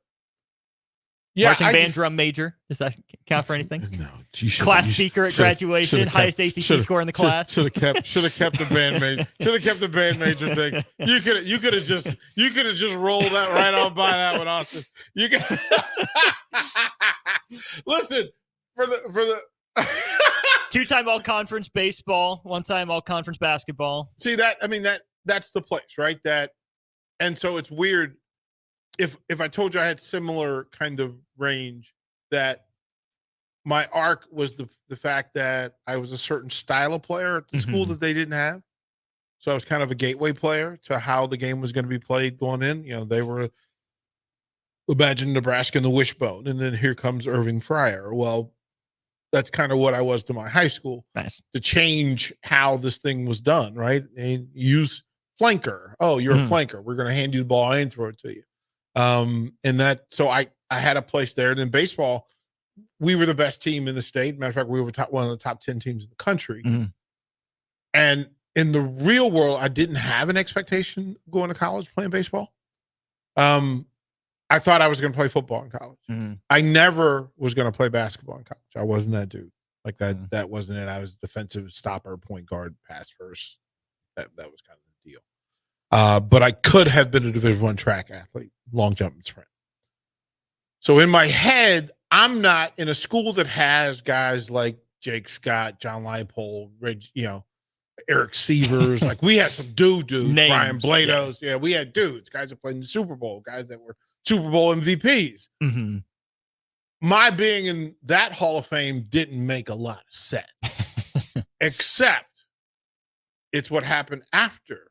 Yeah, marching band drum major. Does that count for anything? No. Class speaker at graduation, highest ACT score in the class. Should have kept the band major. Should have kept the band major thing. You could have just rolled that right on by that one, Austin. You could listen for the. 2-time all-conference baseball, 1-time all-conference basketball. See that's the place, right? And so it's weird if I told you I had similar kind of range, that my arc was the fact that I was a certain style of player at the school that they didn't have. So I was kind of a gateway player to how the game was going to be played going in. They were, imagine Nebraska and the Wishbone, and then here comes Irving Fryer. Well, that's kind of what I was to my high school. Nice. To change how this thing was done, right? And use flanker. Oh, you're a flanker. We're going to hand you the ball and throw it to you. So I had a place there. And then baseball, we were the best team in the state. Matter of fact, we were one of the top 10 teams in the country. And in the real world, I didn't have an expectation going to college playing baseball. I thought I was going to play football in college. I never was going to play basketball in college. I wasn't that dude. Like that. That wasn't it. I was defensive stopper, point guard, pass first. That was kind of the deal. But I could have been a Division I track athlete, long jump and sprint. So in my head, I'm not in a school that has guys like Jake Scott, John Leipold, Eric Sievers. Like we had some dudes, Brian Blados. Yeah, we had dudes, guys that played in the Super Bowl, guys that were Super Bowl MVPs. My being in that Hall of Fame didn't make a lot of sense, except it's what happened after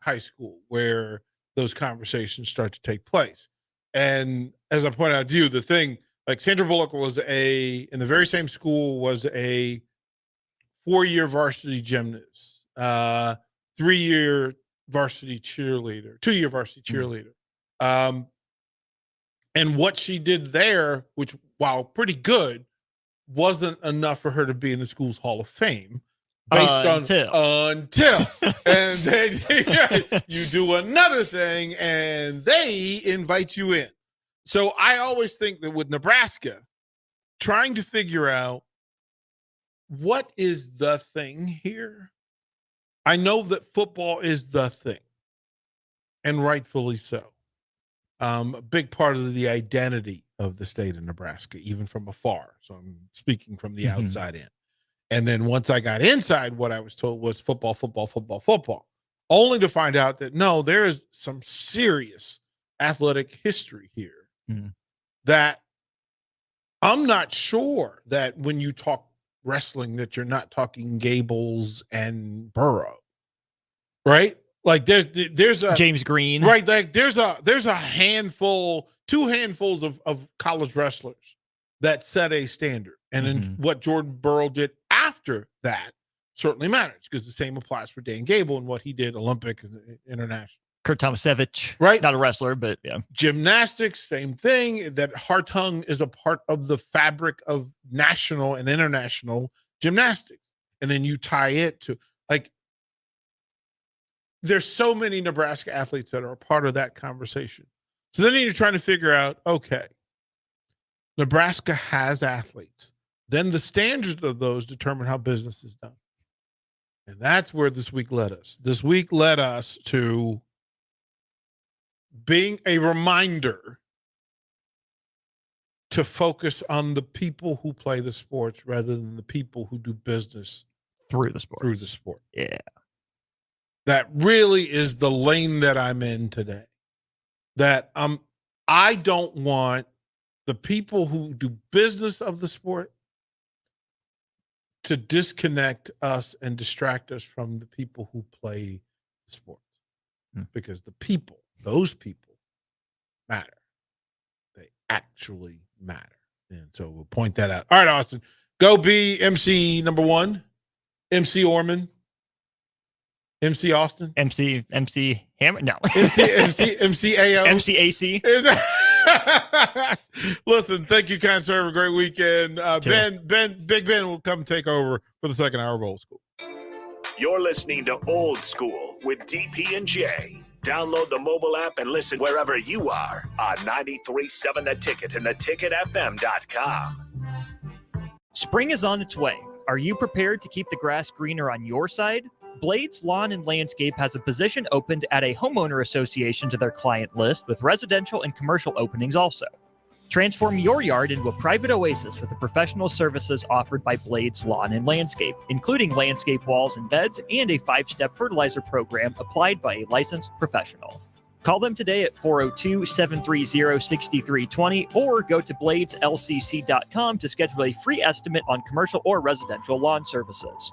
high school where those conversations start to take place. And as I pointed out to you, the thing, like Sandra Bullock was in the very same school, was a 4-year varsity gymnast, 3-year varsity cheerleader, 2-year varsity cheerleader. And what she did there, which while pretty good, wasn't enough for her to be in the school's Hall of Fame. based on until. And then you do another thing and they invite you in. So I always think that with Nebraska, trying to figure out what is the thing here. I know that football is the thing, and rightfully so. A big part of the identity of the state of Nebraska, even from afar. So I'm speaking from the outside in. And then once I got inside, what I was told was football, football, football, football, only to find out that no, there is some serious athletic history here that I'm not sure that when you talk wrestling that you're not talking Gables and Burrow, right? Like there's a James Green, right? Like there's a handful, 2 handfuls of college wrestlers that set a standard, and then what Jordan Burrow did after that certainly matters because the same applies for Dan Gable and what he did Olympic and international. Kurt Tomasevich, right? Not a wrestler, but yeah. Gymnastics, same thing. That Hartung is a part of the fabric of national and international gymnastics. And then you tie it to, like, there's so many Nebraska athletes that are a part of that conversation. So then you're trying to figure out, okay, Nebraska has athletes. Then the standards of those determine how business is done. And that's where this week led us. This week led us to being a reminder to focus on the people who play the sports rather than the people who do business through the sport. Yeah. That really is the lane that I'm in today. That I don't want the people who do business of the sport to disconnect us and distract us from the people who play sports. Because the people, those people matter. They actually matter. And so we'll point that out. All right, Austin, go be MC number 1, MC Orman, MC Austin, MC Hammer. No, MC AO, MC AC. Listen, thank you, kind sir. Have a great weekend. Big Ben will come take over for the second hour of Old School. You're listening to Old School with DP and J. Download the mobile app and listen wherever you are on 93.7 The Ticket and theticketfm.com. Spring is on its way. Are you prepared to keep the grass greener on your side? Blades Lawn and Landscape has a position opened at a homeowner association to their client list with residential and commercial openings also. Transform your yard into a private oasis with the professional services offered by Blades Lawn and Landscape, including landscape walls and beds and a 5-step fertilizer program applied by a licensed professional. Call them today at 402-730-6320 or go to bladeslcc.com to schedule a free estimate on commercial or residential lawn services.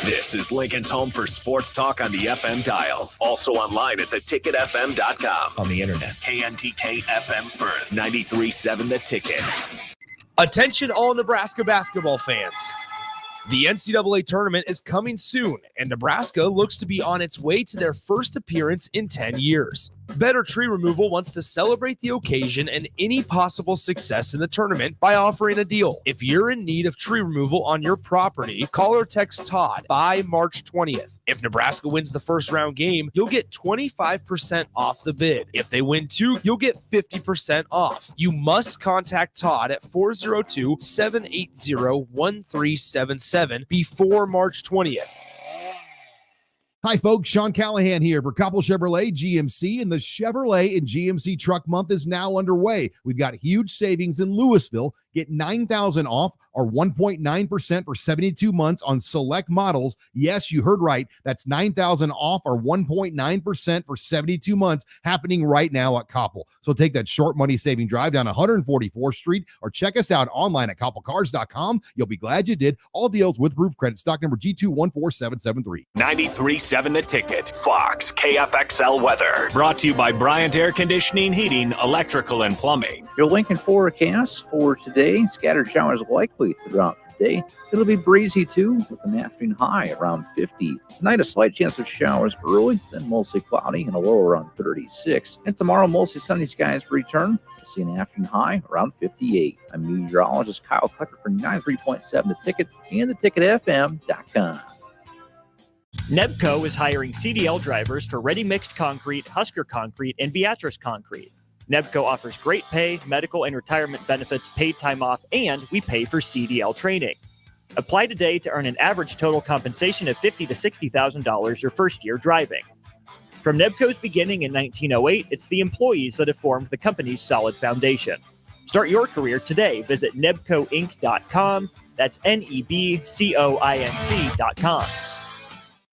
This is Lincoln's home for sports talk on the FM dial. Also online at theticketfm.com. On the internet. KNTK FM Firth, 93.7 The Ticket. Attention all Nebraska basketball fans. The NCAA tournament is coming soon, and Nebraska looks to be on its way to their first appearance in 10 years. Better Tree Removal wants to celebrate the occasion and any possible success in the tournament by offering a deal. If you're in need of tree removal on your property, call or text Todd by March 20th. If Nebraska wins the first round game, you'll get 25% off the bid. If they win 2, you'll get 50% off. You must contact Todd at 402-780-1377 before March 20th. Hi, folks. Sean Callahan here for Koppel Chevrolet GMC, and the Chevrolet and GMC Truck Month is now underway. We've got huge savings in Louisville. Get $9,000 off or 1.9% for 72 months on select models. Yes, you heard right. That's $9,000 off or 1.9% for 72 months happening right now at Koppel. So take that short money saving drive down 144th Street or check us out online at koppelcars.com. You'll be glad you did. All deals with roof credit. Stock number G214773. 93.7 The Ticket. Fox KFXL weather. Brought to you by Bryant Air Conditioning, Heating, Electrical, and Plumbing. Your Lincoln forecast for today, scattered showers likely throughout today. It'll be breezy too, with an afternoon high around 50. Tonight, a slight chance of showers early, then mostly cloudy and a low around 36. And tomorrow, mostly sunny skies return. We'll see an afternoon high around 58. I'm meteorologist Kyle Tucker for 93.7 The Ticket and theticketfm.com. Nebco is hiring CDL drivers for ready mixed concrete, Husker Concrete, and Beatrice Concrete. Nebco offers great pay, medical and retirement benefits, paid time off, and we pay for CDL training. Apply today to earn an average total compensation of $50,000 to $60,000 your first year driving. From Nebco's beginning in 1908, it's the employees that have formed the company's solid foundation. Start your career today. Visit nebcoinc.com. That's NEBCOINC.com.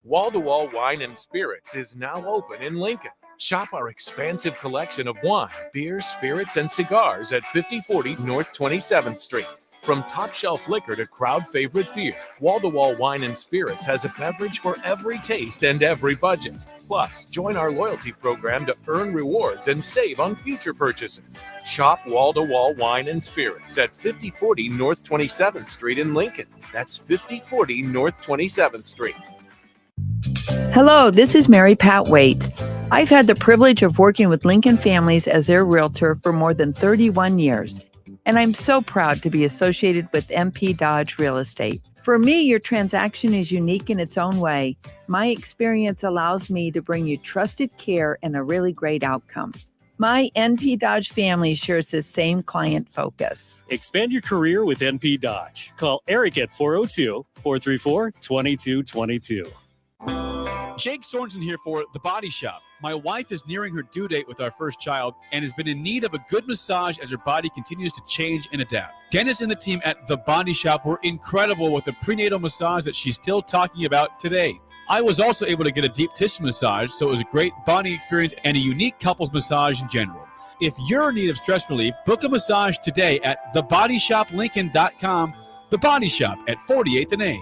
Wall-to-Wall Wine and Spirits is now open in Lincoln. Shop our expansive collection of wine, beer, spirits, and cigars at 5040 North 27th Street. From top-shelf liquor to crowd-favorite beer, Wall-to-Wall Wine and Spirits has a beverage for every taste and every budget. Plus, join our loyalty program to earn rewards and save on future purchases. Shop Wall-to-Wall Wine and Spirits at 5040 North 27th Street in Lincoln. That's 5040 North 27th Street. Hello, this is Mary Pat Waite. I've had the privilege of working with Lincoln families as their realtor for more than 31 years, and I'm so proud to be associated with MP Dodge Real Estate. For me, your transaction is unique in its own way. My experience allows me to bring you trusted care and a really great outcome. My NP Dodge family shares the same client focus. Expand your career with NP Dodge. Call Eric at 402-434-2222. Jake Sorensen here for The Body Shop. My wife is nearing her due date with our first child and has been in need of a good massage as her body continues to change and adapt. Dennis and the team at The Body Shop were incredible with the prenatal massage that she's still talking about today. I was also able to get a deep tissue massage, so it was a great bonding experience and a unique couples massage in general. If you're in need of stress relief, book a massage today at thebodyshoplincoln.com. The Body Shop at 48th and A.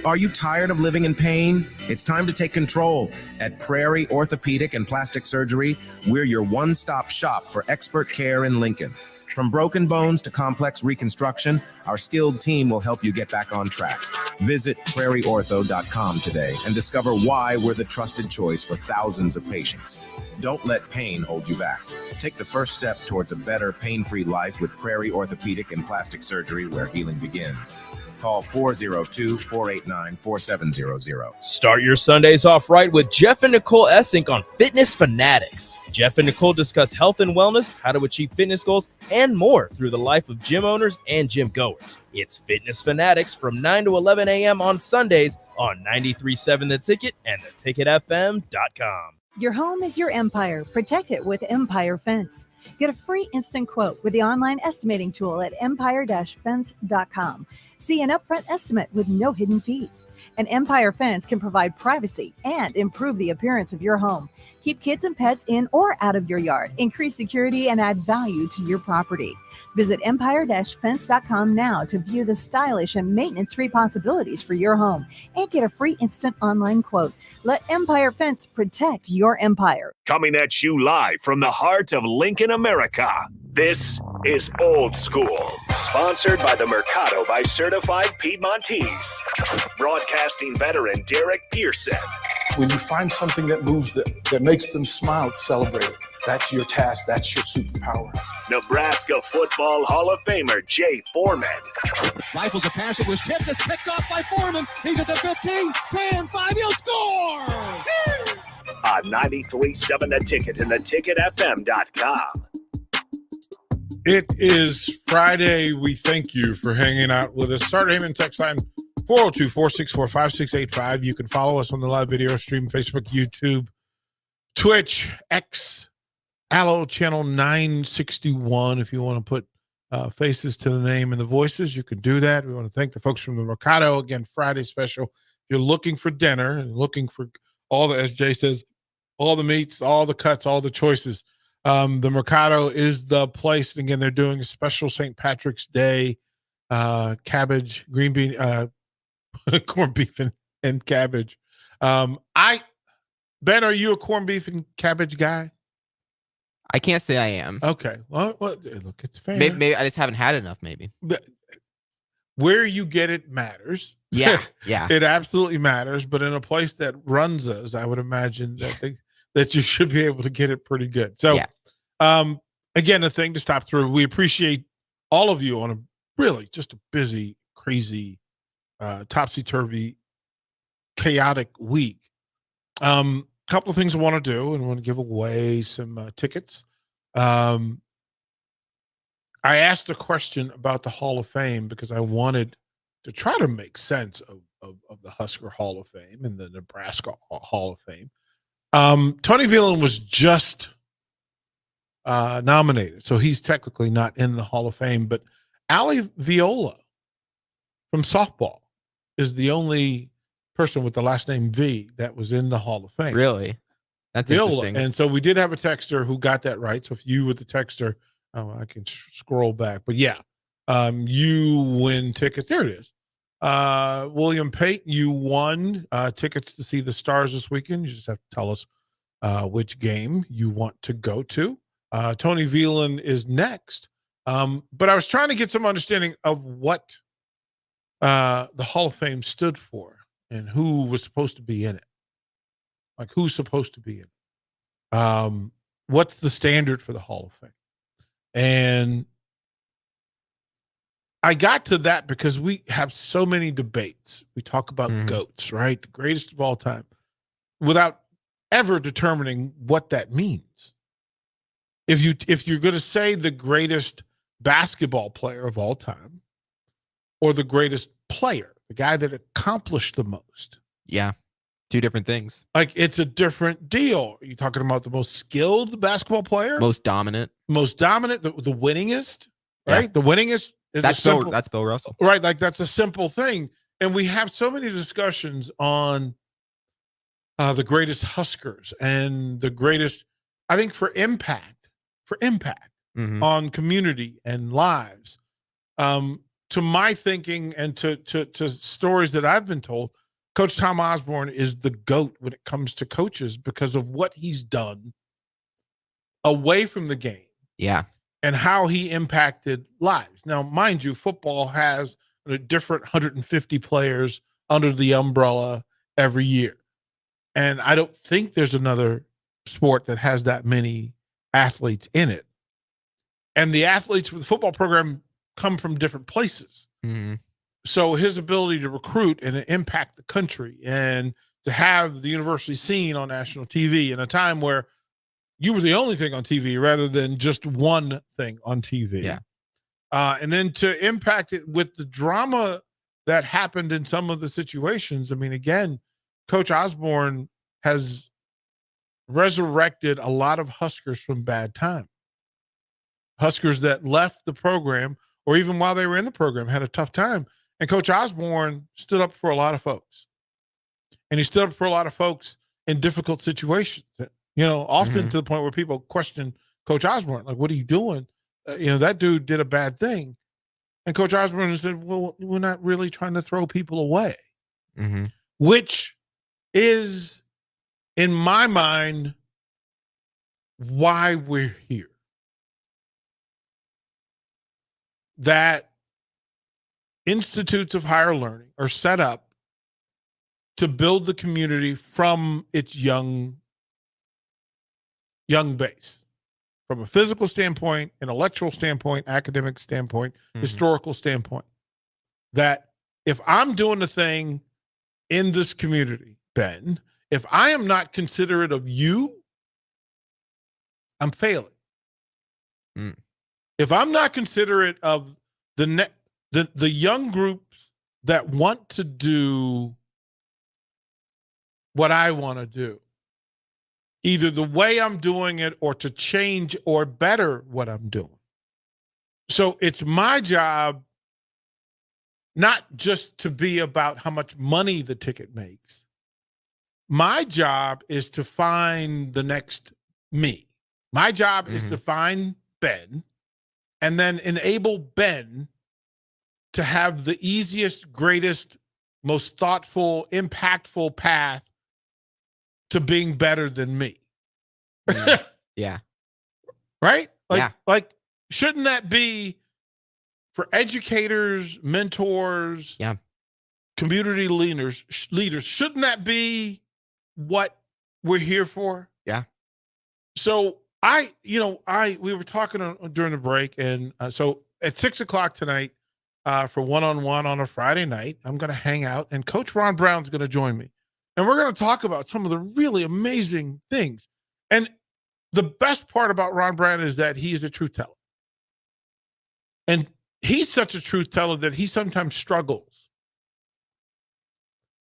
Are you tired of living in pain? It's time to take control. At Prairie Orthopedic and Plastic Surgery, we're your one-stop shop for expert care in Lincoln. From broken bones to complex reconstruction, our skilled team will help you get back on track. Visit prairieortho.com today and discover why we're the trusted choice for thousands of patients. Don't let pain hold you back. Take the first step towards a better, pain-free life with Prairie Orthopedic and Plastic Surgery, where healing begins. Call 402-489-4700. Start your Sundays off right with Jeff and Nicole Essink on Fitness Fanatics. Jeff and Nicole discuss health and wellness, how to achieve fitness goals, and more through the life of gym owners and gym goers. It's Fitness Fanatics from 9 to 11 a.m. on Sundays on 93.7 The Ticket and theticketfm.com. Your home is your empire. Protect it with Empire Fence. Get a free instant quote with the online estimating tool at empire-fence.com. See an upfront estimate with no hidden fees. An Empire Fence can provide privacy and improve the appearance of your home. Keep kids and pets in or out of your yard. Increase security and add value to your property. Visit empire-fence.com now to view the stylish and maintenance-free possibilities for your home and get a free instant online quote. Let Empire Fence protect your empire. Coming at you live from the heart of Lincoln, America. This is Old School, sponsored by the Mercado by Certified Piedmontese. Broadcasting veteran Derek Pearson. When you find something that moves that makes them smile, celebrate it. That's your task. That's your superpower. Nebraska Football Hall of Famer Jay Foreman. Rifles a pass. It was tipped. It's picked off by Foreman. He's at the 15, 10, 5. He'll score! On 93.7 The Ticket and theticketfm.com. It is Friday. We thank you for hanging out with us. Start aiming text line 402-464-5685. You can follow us on the live video stream, Facebook, YouTube, Twitch, X, Allo channel 961. If you want to put faces to the name and the voices, you can do that. We want to thank the folks from the Mercado. Again, Friday special. If you're looking for dinner and looking for all the, as Jay says, all the meats, all the cuts, all the choices, the Mercado is the place. Again, they're doing a special St. Patrick's Day cabbage, green bean, corned beef and cabbage. Ben, are you a corned beef and cabbage guy? I can't say I am. Okay. Well, look, it's fair. Maybe I just haven't had enough. Maybe. But where you get it matters. Yeah. Yeah. It absolutely matters. But in a place that runs us, I would imagine that you should be able to get it pretty good. So, again, the thing to stop through. We appreciate all of you on a really just a busy, crazy, topsy-turvy, chaotic week. Couple of things I want to do, and I want to give away some tickets. I asked a question about the Hall of Fame because I wanted to try to make sense of the Husker Hall of Fame and the Nebraska Hall of Fame. Tony Veland was just nominated, so he's technically not in the Hall of Fame, but Ali Viola from softball is the only person with the last name V that was in the Hall of Fame. Really? That's Viola. interesting. And so we did have a texter who got that right. So if you were the texter, I can scroll back. But yeah, you win tickets. There it is. William Pate, you won tickets to see the Stars this weekend. You just have to tell us which game you want to go to. Tony Veland is next. But I was trying to get some understanding of what the Hall of Fame stood for and who was supposed to be in it. Like, who's supposed to be in it? What's the standard for the Hall of Fame? And I got to that because we have so many debates. We talk about GOATs, right? The greatest of all time, without ever determining what that means. If you're going to say the greatest basketball player of all time, or the greatest player, the guy that accomplished the most. Yeah. Two different things. Like, it's a different deal. Are you talking about the most skilled basketball player? Most dominant, the winningest, right? Yeah. The winningest is that's Bill Russell. Right. Like, that's a simple thing. And we have so many discussions on the greatest Huskers and the greatest, I think, for impact on community and lives. To my thinking and to stories that I've been told, Coach Tom Osborne is the GOAT when it comes to coaches because of what he's done away from the game. Yeah. And how he impacted lives. Now, mind you, football has a different 150 players under the umbrella every year. And I don't think there's another sport that has that many athletes in it. And the athletes for the football program come from different places. Mm-hmm. So his ability to recruit and to impact the country and to have the university seen on national TV in a time where you were the only thing on TV rather than just one thing on TV. Yeah. And then to impact it with the drama that happened in some of the situations. I mean, again, Coach Osborne has resurrected a lot of Huskers from bad time. Huskers that left the program, or even while they were in the program, had a tough time. And Coach Osborne stood up for a lot of folks. And he stood up for a lot of folks in difficult situations, often to the point where people question Coach Osborne, like, what are you doing? That dude did a bad thing. And Coach Osborne said, well, we're not really trying to throw people away, which is, in my mind, why we're here. That institutes of higher learning are set up to build the community from its young base, from a physical standpoint, intellectual standpoint, academic standpoint, historical standpoint. That if I'm doing the thing in this community, Ben, if I am not considerate of you, I'm failing. If I'm not considerate of the young groups that want to do what I want to do, either the way I'm doing it or to change or better what I'm doing. So it's my job not just to be about how much money the ticket makes. My job is to find the next me. My job is to find Ben and then enable Ben to have the easiest, greatest, most thoughtful, impactful path to being better than me. Yeah. right? Yeah. Like, shouldn't that be for educators, mentors, community leaders? Shouldn't that be what we're here for? Yeah. So we were talking during the break, and so at 6:00 tonight, for one-on-one on a Friday night, I'm going to hang out, and Coach Ron Brown's going to join me, and we're going to talk about some of the really amazing things. And the best part about Ron Brown is that he is a truth teller. And he's such a truth teller that he sometimes struggles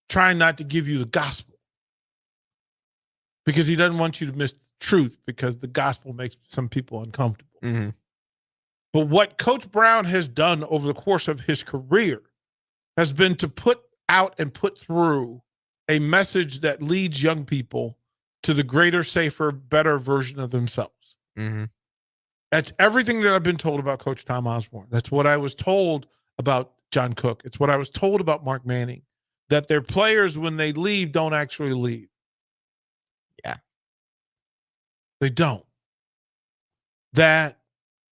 trying not to give you the gospel because he doesn't want you to miss the truth because the gospel makes some people uncomfortable. Mm-hmm. But what Coach Brown has done over the course of his career has been to put out and put through a message that leads young people to the greater, safer, better version of themselves. Mm-hmm. That's everything that I've been told about Coach Tom Osborne. That's what I was told about John Cook. It's what I was told about Mark Manning, that their players, when they leave, don't actually leave. Yeah. They don't. That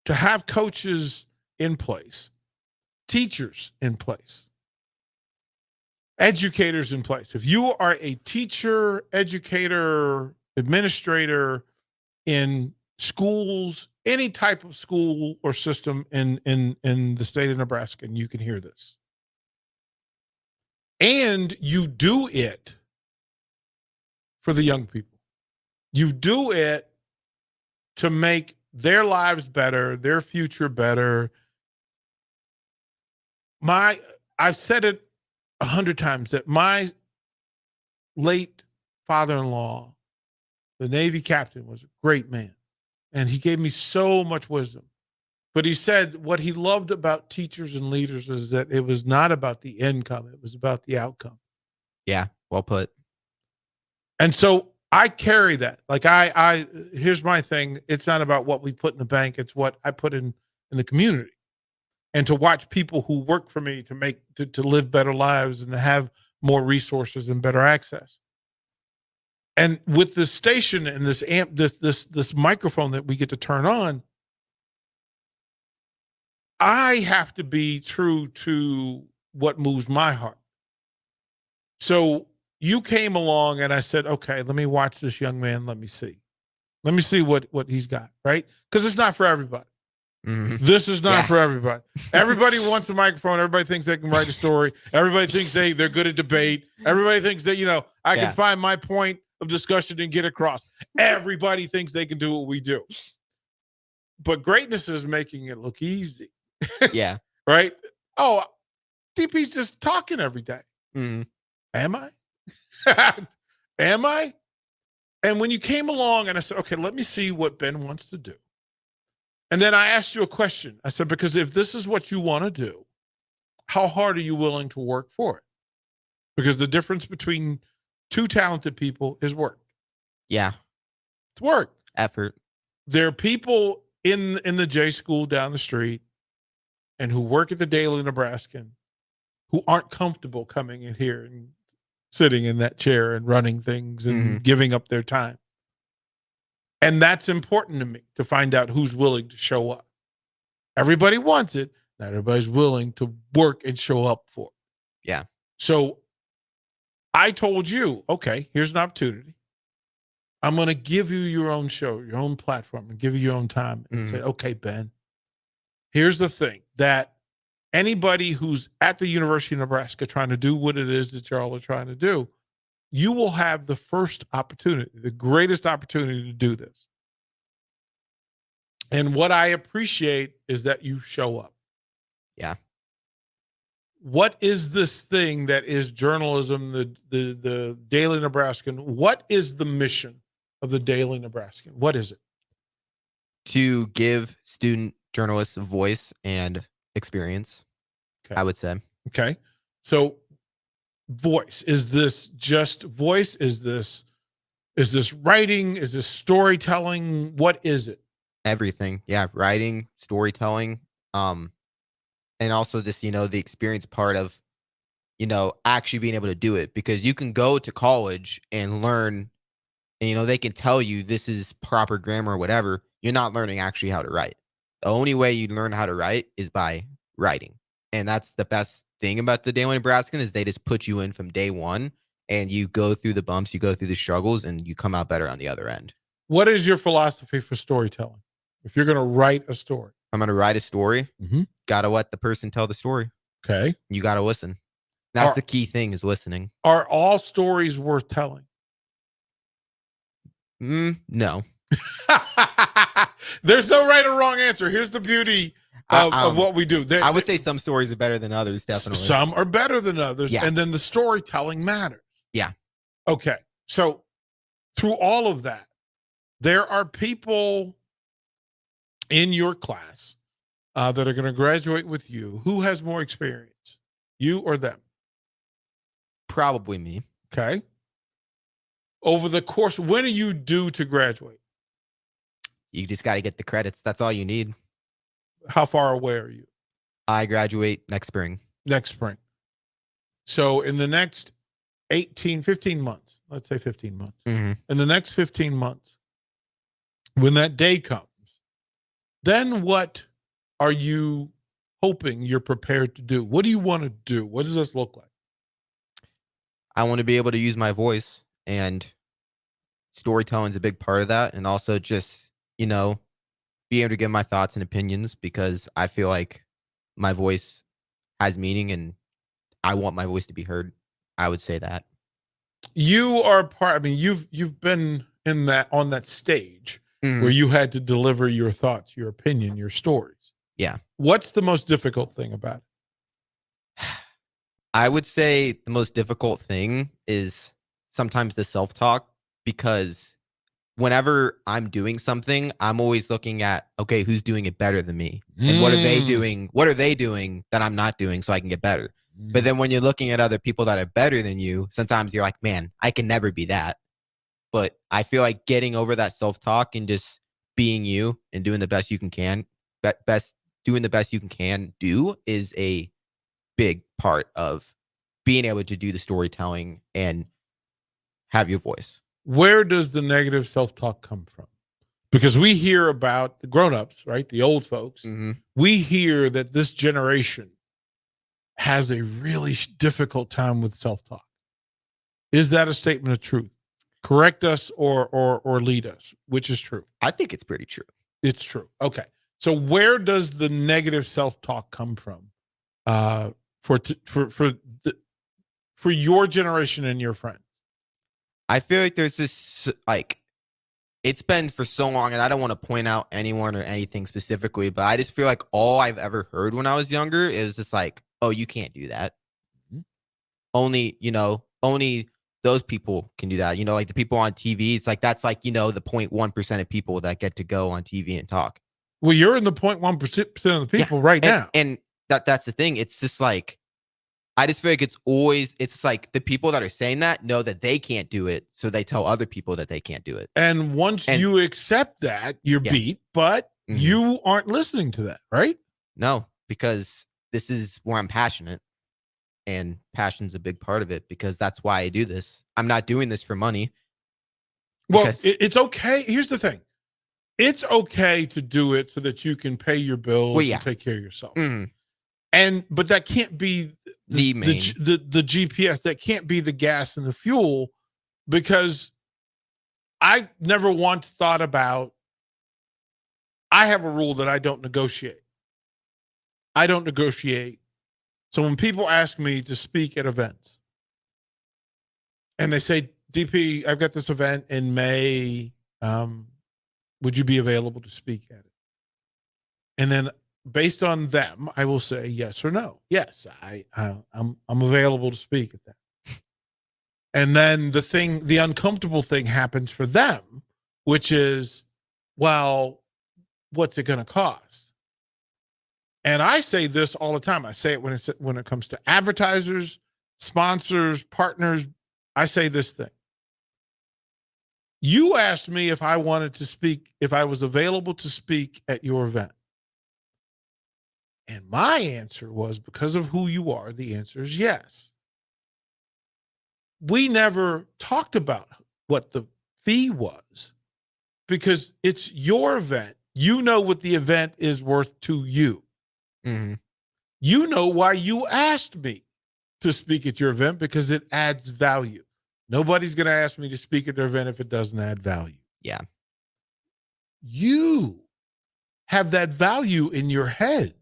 to have coaches in place, teachers in place, educators in place. If you are a teacher, educator, administrator in schools, any type of school or system in the state of Nebraska, and you can hear this, and you do it for the young people. You do it to make their lives better, their future better. I've said it 100 times that my late father-in-law, the Navy captain, was a great man, and he gave me so much wisdom. But he said what he loved about teachers and leaders is that it was not about the income, it was about the outcome. Yeah, well put. And so I carry that. Like here's my thing. It's not about what we put in the bank. It's what I put in the community. And to watch people who work for me to live better lives and to have more resources and better access. And with this station and this amp, this microphone that we get to turn on, I have to be true to what moves my heart. So you came along and I said, okay, let me watch this young man. Let me see what he's got, right? Because it's not for everybody. Mm-hmm. This is not for everybody. Everybody wants a microphone. Everybody thinks they can write a story. Everybody thinks they're good at debate. Everybody thinks that, I can find my point of discussion and get across. Everybody thinks they can do what we do. But greatness is making it look easy. Yeah. Right? Oh, DP's just talking every day. Mm-hmm. Am I? Am I? And when you came along and I said, okay, let me see what Ben wants to do. And then I asked you a question. I said, because if this is what you want to do, how hard are you willing to work for it? Because the difference between two talented people is work. Yeah. It's work. Effort. There are people in the J school down the street and who work at the Daily Nebraskan who aren't comfortable coming in here and sitting in that chair and running things and giving up their time. And that's important to me, to find out who's willing to show up. Everybody wants it. Not everybody's willing to work and show up for it. Yeah. So I told you, okay, here's an opportunity. I'm going to give you your own show, your own platform, and give you your own time. And say, okay, Ben, here's the thing, that anybody who's at the University of Nebraska trying to do what it is that y'all are trying to do, you will have the first opportunity, the greatest opportunity to do this. And what I appreciate is that you show up. Yeah. What is this thing that is journalism, the Daily Nebraskan? What is the mission of the Daily Nebraskan? What is it? To give student journalists a voice and experience, I would say. Okay. So voice, is this just voice? Is this writing? Is this storytelling? What is it? Everything. Yeah. Writing, storytelling, and also just, the experience part of, actually being able to do it, because you can go to college and learn, and, they can tell you this is proper grammar or whatever. you're not learning actually how to write. The only way you learn how to write is by writing. And that's the best thing about the Daily Nebraskan is they just put you in from day one and you go through the bumps, you go through the struggles, and you come out better on the other end. What is your philosophy for storytelling? If you're going to write a story, I'm going to write a story. Got to let the person tell the story. Okay. You got to listen. That's the key thing is listening. Are all stories worth telling? No. There's no right or wrong answer. Here's the beauty of what we do. I would say some stories are better than others, definitely. Some are better than others. Yeah. And then the storytelling matters. Yeah. Okay. So through all of that, there are people in your class that are going to graduate with you. Who has more experience, you or them? Probably me. Okay. Over the course, when are you due to graduate? You just got to get the credits. That's all you need. How far away are you? I graduate next spring. Next spring. So in the next 15 months, let's say 15 months. In the next 15 months, when that day comes, then what are you hoping you're prepared to do? What do you want to do? What does this look like? I want to be able to use my voice, and storytelling is a big part of that. And also just, be able to give my thoughts and opinions, because I feel like my voice has meaning and I want my voice to be heard. I would say that. You are you've been in on that stage where you had to deliver your thoughts, your opinion, your stories. Yeah. What's the most difficult thing about it? I would say the most difficult thing is sometimes the self-talk, because whenever I'm doing something, I'm always looking at, okay, who's doing it better than me? And what are they doing? What are they doing that I'm not doing so I can get better? But then when you're looking at other people that are better than you, sometimes you're like, man, I can never be that. But I feel like getting over that self-talk and just being you and doing the best you can doing the best you can do is a big part of being able to do the storytelling and have your voice. Where does the negative self-talk come from? Because we hear about the grown-ups, right? The old folks. We hear that this generation has a really difficult time with self-talk. Is that a statement of truth? Correct us or lead us. Which is true? I think it's pretty true. It's true. Okay. So where does the negative self-talk come from for your generation and your friends? I feel like there's this, it's been for so long, and I don't want to point out anyone or anything specifically, but I just feel like all I've ever heard when I was younger is just like, oh, you can't do that. Only those people can do that. Like the people on TV, it's like, that's like, the 0.1% of people that get to go on TV and talk. Well, you're in the 0.1% of the people right now. And that's the thing. It's just like, I just feel like it's like the people that are saying that know that they can't do it. So they tell other people that they can't do it. And once you accept that, you're beat, but you aren't listening to that, right? No, because this is where I'm passionate. And passion's a big part of it, because that's why I do this. I'm not doing this for money. Well, it's okay. Here's the thing. It's okay to do it so that you can pay your bills and take care of yourself. But that can't be the GPS. That can't be the gas and the fuel, because I never once thought about, I have a rule that I don't negotiate. I don't negotiate. So when people ask me to speak at events and they say, DP, I've got this event in May. Would you be available to speak at it? And then based on them, I will say yes or no. Yes, I'm available to speak at that. And then the uncomfortable thing happens for them, which is, well, what's it going to cost? And I say this all the time. I say it when it comes to advertisers, sponsors, partners. I say this thing. You asked me if I wanted to speak, if I was available to speak at your event. And my answer was, because of who you are, the answer is yes. We never talked about what the fee was, because it's your event. You know what the event is worth to you. Mm-hmm. You know why you asked me to speak at your event, because it adds value. Nobody's going to ask me to speak at their event if it doesn't add value. Yeah. You have that value in your head.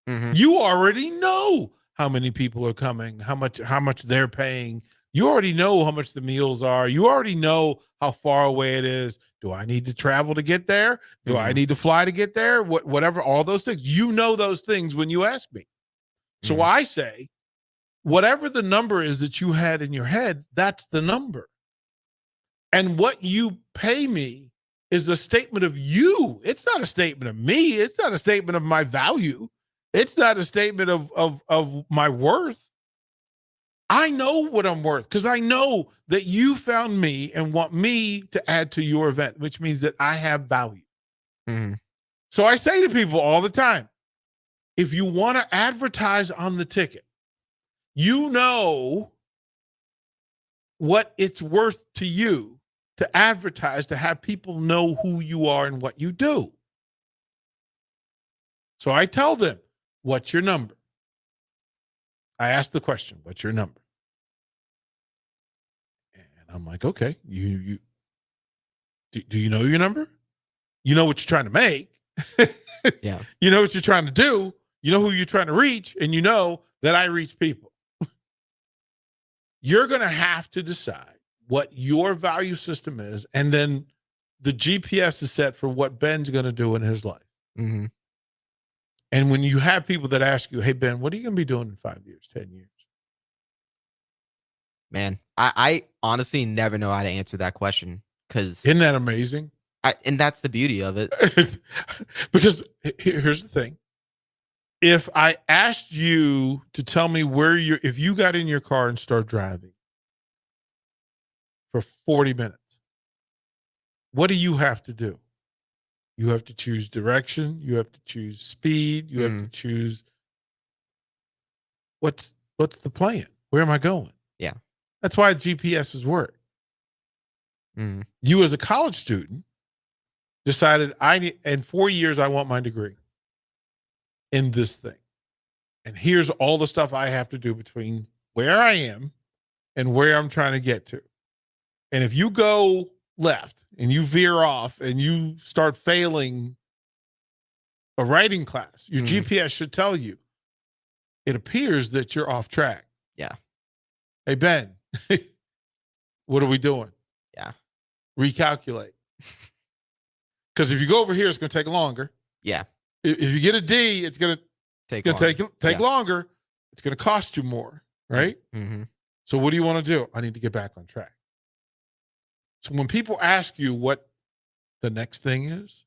Mm-hmm. You already know how many people are coming, how much they're paying. You already know how much the meals are. You already know how far away it is. Do I need to travel to get there? Do I need to fly to get there? Whatever, all those things. You know those things when you ask me. So I say, whatever the number is that you had in your head, that's the number. And what you pay me is a statement of you. It's not a statement of me. It's not a statement of my value. It's not a statement of my worth. I know what I'm worth because I know that you found me and want me to add to your event, which means that I have value. Mm-hmm. So I say to people all the time, if you want to advertise on the ticket, you know what it's worth to you to advertise, to have people know who you are and what you do. So I tell them, what's your number? I ask the question, what's your number? And I'm like, okay, do you know your number? You know what you're trying to make. Yeah. You know what you're trying to do. You know who you're trying to reach, and you know that I reach people. You're going to have to decide what your value system is, and then the GPS is set for what Ben's going to do in his life. Mm-hmm. And when you have people that ask you, hey, Ben, what are you going to be doing in 5 years, 10 years? Man, I honestly never know how to answer that question because isn't that amazing? And that's the beauty of it. Because here's the thing. If I asked you to tell me if you got in your car and start driving for 40 minutes, what do you have to do? You have to choose direction. You have to choose speed. You have to choose what's the plan? Where am I going? Yeah. That's why GPSs work. Mm-hmm. You as a college student decided in 4 years, I want my degree in this thing. And here's all the stuff I have to do between where I am and where I'm trying to get to. And if you go left and you veer off and you start failing a writing class, your GPS should tell you, it appears that you're off track. Yeah. Hey, Ben, what are we doing? Yeah. Recalculate. Because if you go over here, it's going to take longer. Yeah. If you get a D, it's going to take longer. It's going to cost you more, right? Mm-hmm. So what do you want to do? I need to get back on track. So when people ask you what the next thing is,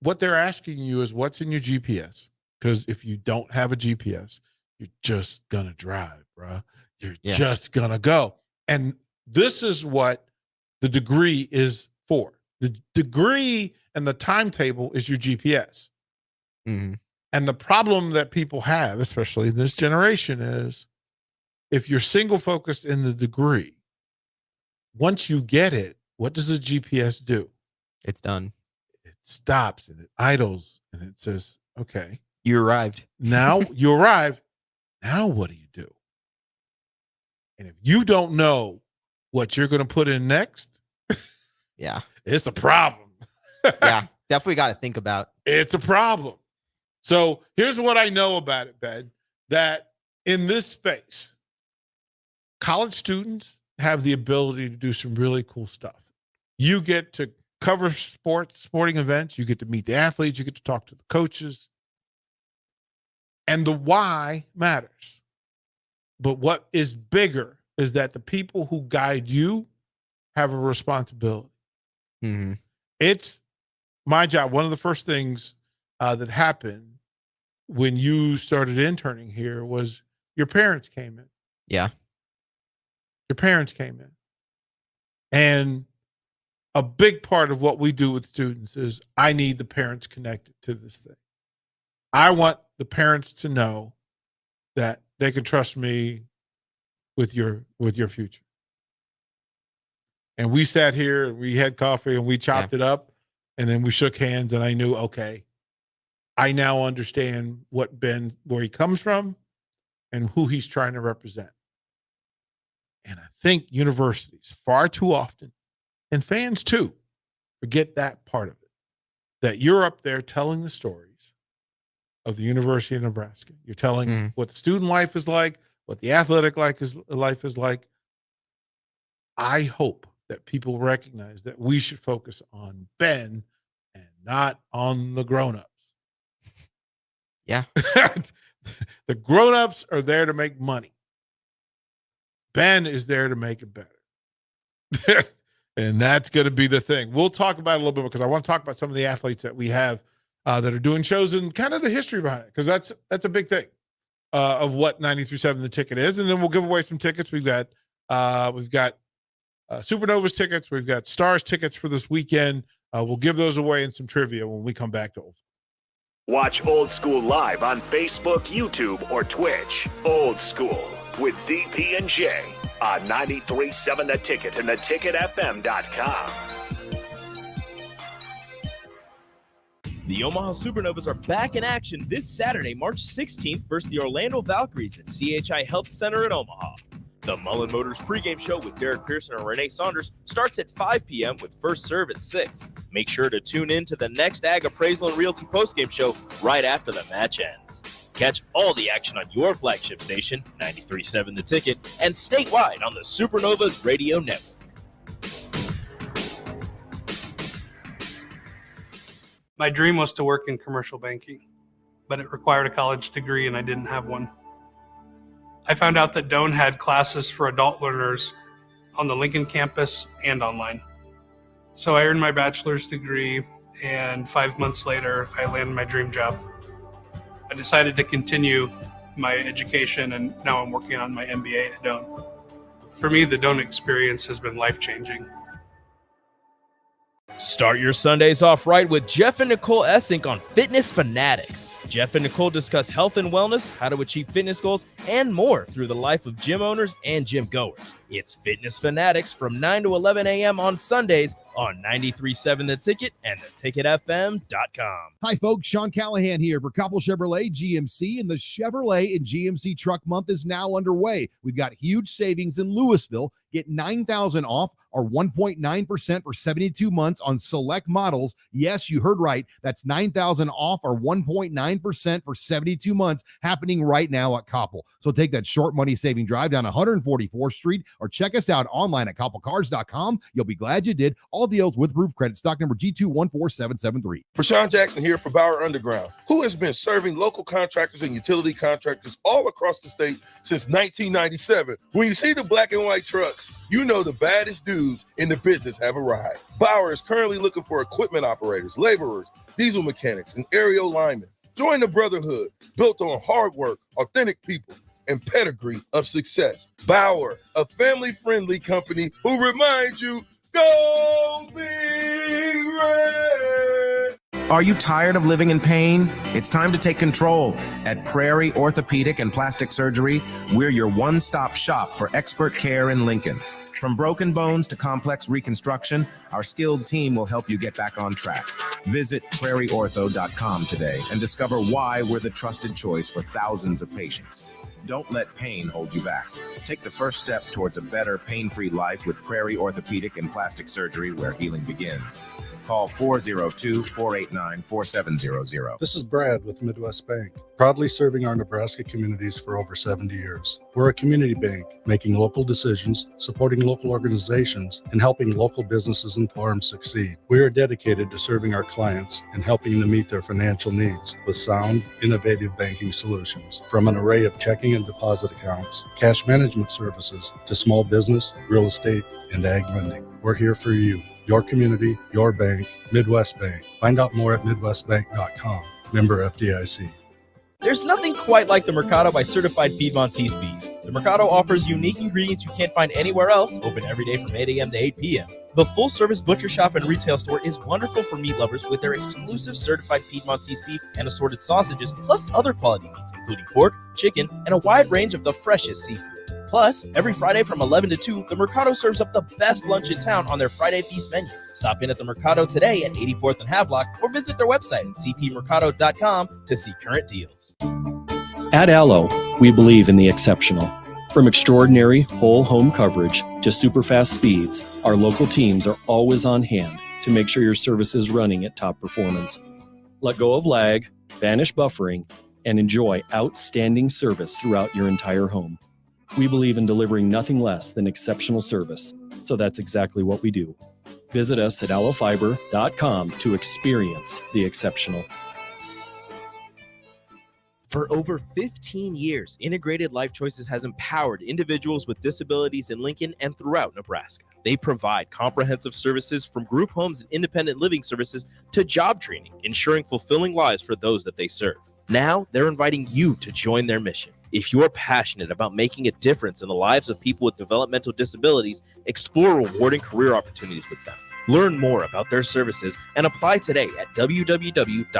what they're asking you is what's in your GPS. Because if you don't have a GPS, you're just going to drive, bro. You're just going to go. And this is what the degree is for. The degree and the timetable is your GPS. Mm-hmm. And the problem that people have, especially in this generation, is if you're single focused in the degree, once you get it, what does the GPS do? It's done. It stops and it idles and it says, okay. You arrived. Now you arrived. Now what do you do? And if you don't know what you're going to put in next, yeah, it's a problem. Yeah, definitely got to think about. It's a problem. So here's what I know about it, Ben, that in this space, college students have the ability to do some really cool stuff. You get to cover sporting events. You get to meet the athletes. You get to talk to the coaches. And the why matters. But what is bigger is that the people who guide you have a responsibility. Mm-hmm. It's my job. One of the first things that happened when you started interning here was your parents came in. Yeah. Your parents came in. And a big part of what we do with students is I need the parents connected to this thing. I want the parents to know that they can trust me with your future. And we sat here and we had coffee and we chopped it up. And then we shook hands, and I knew, okay, I now understand where he comes from and who he's trying to represent. And I think universities far too often, and fans too, forget that part of it, that you're up there telling the stories of the University of Nebraska. You're telling what the student life is like, what the athletic life is like. I hope that people recognize that we should focus on Ben and not on the grown-ups. Yeah. The grown-ups are there to make money. Ben is there to make it better. And that's going to be the thing. We'll talk about it a little bit because I want to talk about some of the athletes that we have that are doing shows and kind of the history behind it, because that's a big thing of what 93.7 The Ticket is. And then we'll give away some tickets. We've got Supernovas tickets. We've got Stars tickets for this weekend. We'll give those away in some trivia when we come back to Old School. Watch Old School live on Facebook, YouTube, or Twitch. Old School with DP and J on 93.7 The Ticket and theticketfm.com. The Omaha Supernovas are back in action this Saturday, March 16th versus the Orlando Valkyries at CHI Health Center in Omaha. The Mullen Motors pregame show with Derek Pearson and Renee Saunders starts at 5 p.m. with first serve at 6. Make sure to tune in to the next Ag Appraisal and Realty postgame show right after the match ends. Catch all the action on your flagship station, 93.7 The Ticket, and statewide on the Supernovas Radio Network. My dream was to work in commercial banking, but it required a college degree and I didn't have one. I found out that Doane had classes for adult learners on the Lincoln campus and online. So I earned my bachelor's degree, and 5 months later, I landed my dream job. I decided to continue my education, and now I'm working on my MBA at Doane. For me, the Doane experience has been life-changing. Start your Sundays off right with Jeff and Nicole Essink on Fitness Fanatics. Jeff and Nicole discuss health and wellness, how to achieve fitness goals, and more through the life of gym owners and gym goers. It's Fitness Fanatics from 9 to 11 a.m. on Sundays on 93.7 The Ticket and theticketfm.com. Hi, folks. Sean Callahan here for Couple Chevrolet GMC, and the Chevrolet and GMC Truck Month is now underway. We've got huge savings in Louisville. Get $9,000 off or 1.9% for 72 months on select models. Yes, you heard right. That's $9,000 off or 1.9% for 72 months happening right now at Koppel. So take that short money saving drive down 144th Street or check us out online at koppelcars.com. You'll be glad you did. All deals with roof credit. Stock number G214773. Rashawn Jackson here for Bauer Underground, who has been serving local contractors and utility contractors all across the state since 1997. When you see the black and white trucks, you know the baddest dudes in the business have arrived. Bauer is currently looking for equipment operators, laborers, diesel mechanics, and aerial linemen. Join the brotherhood built on hard work, authentic people, and pedigree of success. Bauer, a family-friendly company who reminds you, go Big Red! Are you tired of living in pain? It's time to take control. At Prairie Orthopedic and Plastic Surgery, we're your one-stop shop for expert care in Lincoln. From broken bones to complex reconstruction, our skilled team will help you get back on track. Visit prairieortho.com today and discover why we're the trusted choice for thousands of patients. Don't let pain hold you back. Take the first step towards a better, pain-free life with Prairie Orthopedic and Plastic Surgery, where healing begins. Call 402-489-4700. This is Brad with Midwest Bank, proudly serving our Nebraska communities for over 70 years. We're a community bank, making local decisions, supporting local organizations, and helping local businesses and farms succeed. We are dedicated to serving our clients and helping them meet their financial needs with sound, innovative banking solutions. From an array of checking and deposit accounts, cash management services, to small business, real estate, and ag lending. We're here for you. Your community, your bank, Midwest Bank. Find out more at MidwestBank.com. Member FDIC. There's nothing quite like the Mercado by Certified Piedmontese Beef. The Mercado offers unique ingredients you can't find anywhere else, open every day from 8 a.m. to 8 p.m. The full-service butcher shop and retail store is wonderful for meat lovers with their exclusive certified Piedmontese beef and assorted sausages, plus other quality meats, including pork, chicken, and a wide range of the freshest seafood. Plus, every Friday from 11 to 2, the Mercado serves up the best lunch in town on their Friday Feast menu. Stop in at the Mercado today at 84th and Havelock or visit their website at cpmercado.com to see current deals. At Allo, we believe in the exceptional. From extraordinary whole home coverage to super fast speeds, our local teams are always on hand to make sure your service is running at top performance. Let go of lag, banish buffering, and enjoy outstanding service throughout your entire home. We believe in delivering nothing less than exceptional service, so that's exactly what we do. Visit us at allofiber.com to experience the exceptional. For over 15 years, Integrated Life Choices has empowered individuals with disabilities in Lincoln and throughout Nebraska. They provide comprehensive services from group homes and independent living services to job training, ensuring fulfilling lives for those that they serve. Now, they're inviting you to join their mission. If you're passionate about making a difference in the lives of people with developmental disabilities, explore rewarding career opportunities with them. Learn more about their services and apply today at www.ilc.net.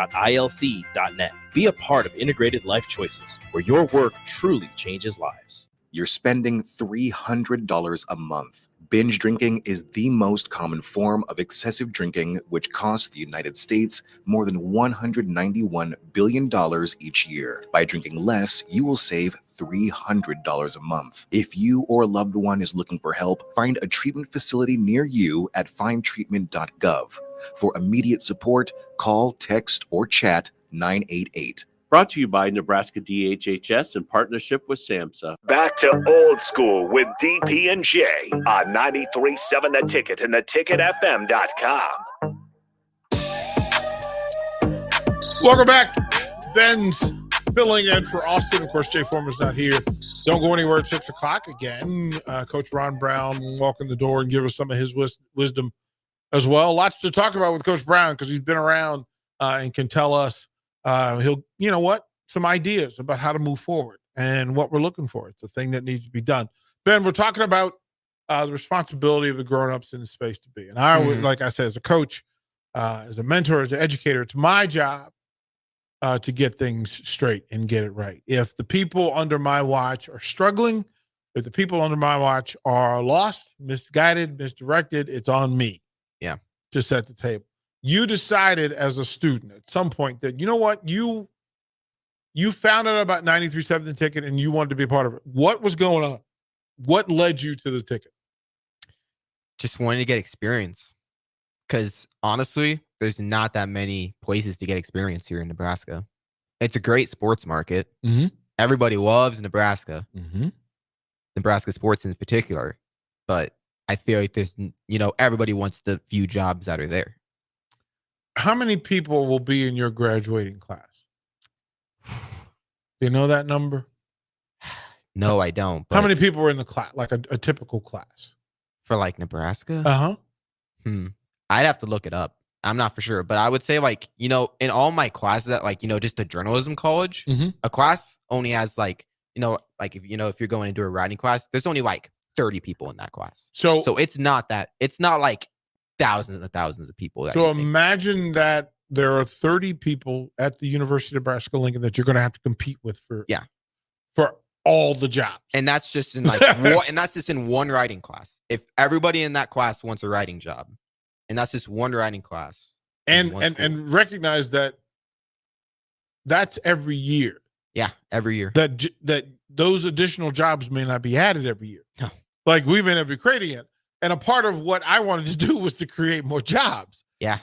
Be a part of Integrated Life Choices, where your work truly changes lives. You're spending $300 a month. Binge drinking is the most common form of excessive drinking, which costs the United States more than $191 billion each year. By drinking less, you will save $300 a month. If you or a loved one is looking for help, find a treatment facility near you at findtreatment.gov. For immediate support, call, text, or chat 988. Brought to you by Nebraska DHHS in partnership with SAMHSA. Back to old school with DP and J on 93.7 The Ticket and theticketfm.com. Welcome back. Ben's filling in for Austin. Of course, Jay Foreman's not here. Don't go anywhere at 6 o'clock again. Coach Ron Brown will walk in the door and give us some of his wisdom as well. Lots to talk about with Coach Brown because he's been around and can tell us. He'll, some ideas about how to move forward and what we're looking for. It's a thing that needs to be done. Ben, we're talking about the responsibility of the grown-ups in the space to be. And I would, like I said, as a coach, as a mentor, as an educator, it's my job to get things straight and get it right. If the people under my watch are struggling, if the people under my watch are lost, misguided, misdirected, it's on me. Yeah. To set the table. You decided as a student at some point that, you know what, you found out about 93.7 The Ticket and you wanted to be a part of it. What was going on? What led you to the ticket? Just wanting to get experience. Because honestly, there's not that many places to get experience here in Nebraska. It's a great sports market. Mm-hmm. Everybody loves Nebraska. Mm-hmm. Nebraska sports in particular. But I feel like there's, everybody wants the few jobs that are there. How many people will be in your graduating class? Do you know that number? No, I don't. How many people were in the class, like a typical class? For like Nebraska? Uh-huh. I'd have to look it up. I'm not for sure. But I would say in all my classes at just the journalism college, a class only has if you're going into a writing class, there's only 30 people in that class. So it's not like thousands and thousands of people. So imagine that there are 30 people at the University of Nebraska-Lincoln that you're going to have to compete with for all the jobs. And that's just in one writing class. If everybody in that class wants a writing job, and that's just one writing class. And recognize that that's every year. Yeah, every year. That those additional jobs may not be added every year. No. Like we may not be creating it. And a part of what I wanted to do was to create more jobs. Yeah.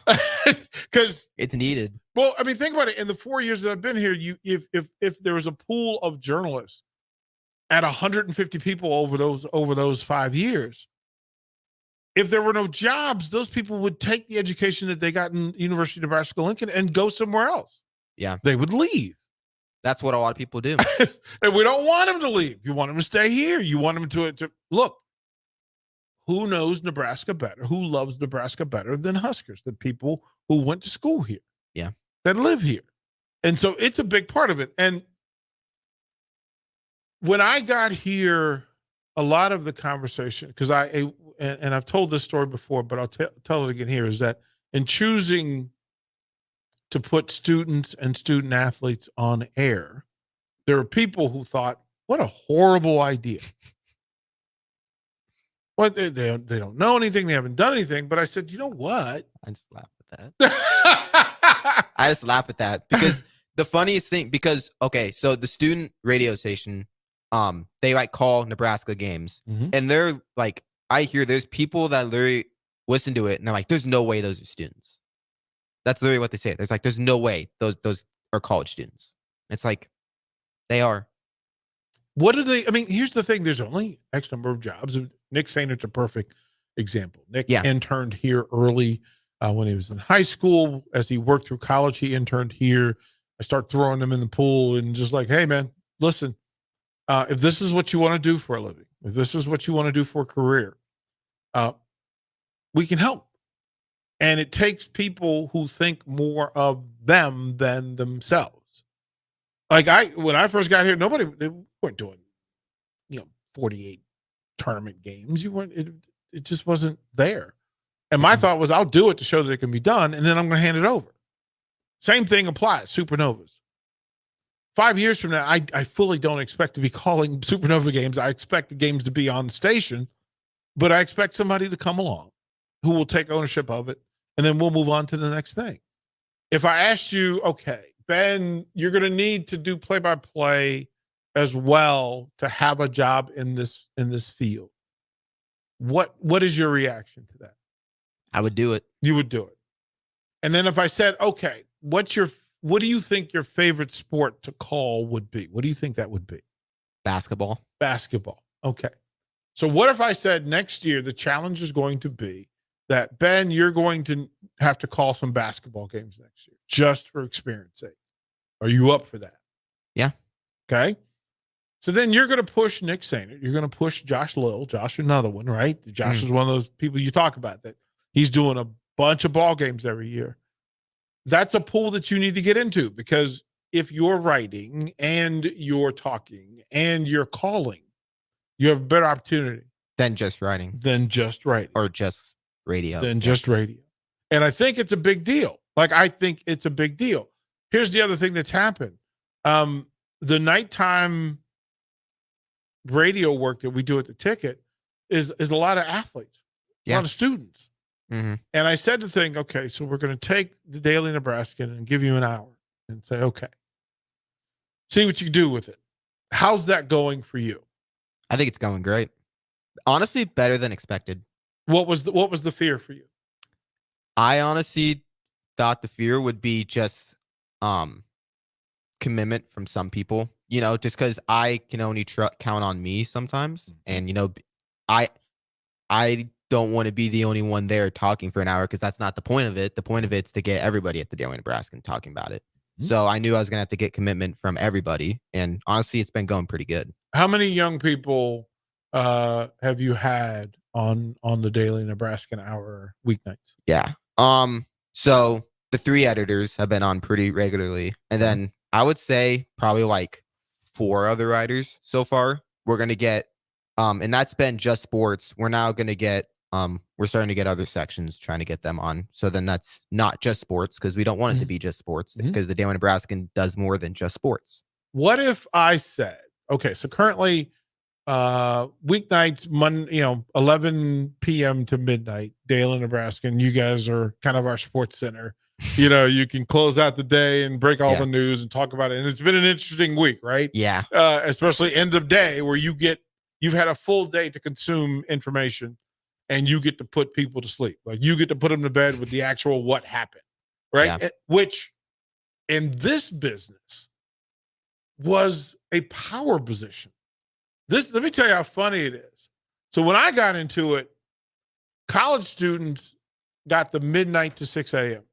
Because it's needed. Well, I mean, think about it. In the 4 years that I've been here, if there was a pool of journalists at 150 people over those 5 years, if there were no jobs, those people would take the education that they got in University of Nebraska-Lincoln and go somewhere else. Yeah. They would leave. That's what a lot of people do. And we don't want them to leave. You want them to stay here. You want them to look. Who knows Nebraska better? Who loves Nebraska better than Huskers? The people who went to school here. Yeah. That live here. And so it's a big part of it. And when I got here, a lot of the conversation, because I've told this story before, but I'll tell it again here, is that in choosing to put students and student athletes on air, there are people who thought, what a horrible idea. Well, they don't know anything. They haven't done anything. But I said, you know what? I just laugh at that. I just laugh at that because the funniest thing, because, okay, so the student radio station, they like call Nebraska games, and they're like, I hear there's people that literally listen to it and they're like, there's no way those are students. That's literally what they say. There's no way those are college students. It's like, they are. What do they? I mean, here's the thing. There's only X number of jobs. Nick Sainter's a perfect example. Nick interned here early when he was in high school. As he worked through college, he interned here. I start throwing him in the pool and just like, hey, man, listen, if this is what you want to do for a living, if this is what you want to do for a career, we can help. And it takes people who think more of them than themselves. Like when I first got here, they weren't doing, 48 tournament games. It just wasn't there. And my thought was, I'll do it to show that it can be done, and then I'm going to hand it over. Same thing applies, Supernovas. 5 years from now, I fully don't expect to be calling Supernova games. I expect the games to be on the station, but I expect somebody to come along who will take ownership of it, and then we'll move on to the next thing. If I asked you, okay, Ben, you're going to need to do play-by-play as well to have a job in this field. What is your reaction to that? I would do it. You would do it. And then if I said, okay, what do you think your favorite sport to call would be? What do you think that would be? Basketball. Basketball. Okay. So what if I said next year the challenge is going to be that, Ben, you're going to have to call some basketball games next year just for experience sake. Are you up for that? Yeah. Okay. So then you're going to push Nick Sainter. You're going to push Josh Lill. Josh, another one, right? Josh is one of those people you talk about that he's doing a bunch of ball games every year. That's a pool that you need to get into, because if you're writing and you're talking and you're calling, you have a better opportunity than just writing. Or just radio. Just radio. And I think it's a big deal. Here's the other thing that's happened. The nighttime radio work that we do at the Ticket is a lot of athletes, a lot of students. Mm-hmm. And I said the thing, okay, so we're going to take the Daily Nebraskan and give you an hour and say, okay, see what you do with it. How's that going for you? I think it's going great. Honestly, better than expected. What was the fear for you? I honestly thought the fear would be just commitment from some people, just because I can only count on me sometimes. And, I don't want to be the only one there talking for an hour, because that's not the point of it. The point of it's to get everybody at the Daily Nebraskan talking about it. So I knew I was going to have to get commitment from everybody. And honestly, it's been going pretty good. How many young people have you had on the Daily Nebraskan Hour weeknights? Yeah. So the 3 editors have been on pretty regularly. And then I would say probably like 4 other writers so far. We're going to get, and that's been just sports. We're now going to get, we're starting to get other sections, trying to get them on. So then that's not just sports, because we don't want it to be just sports, because the Daily Nebraskan does more than just sports. What if I said, okay, so currently weeknights, 11 p.m. to midnight, Daily Nebraskan, you guys are kind of our sports center. You can close out the day and break all the news and talk about it. And it's been an interesting week, right? Yeah. Especially end of day, where you've had a full day to consume information, and you get to put people to sleep. Like, you get to put them to bed with the actual what happened, right? Yeah. Which in this business was a power position. Let me tell you how funny it is. So when I got into it, college students got the midnight to 6 a.m.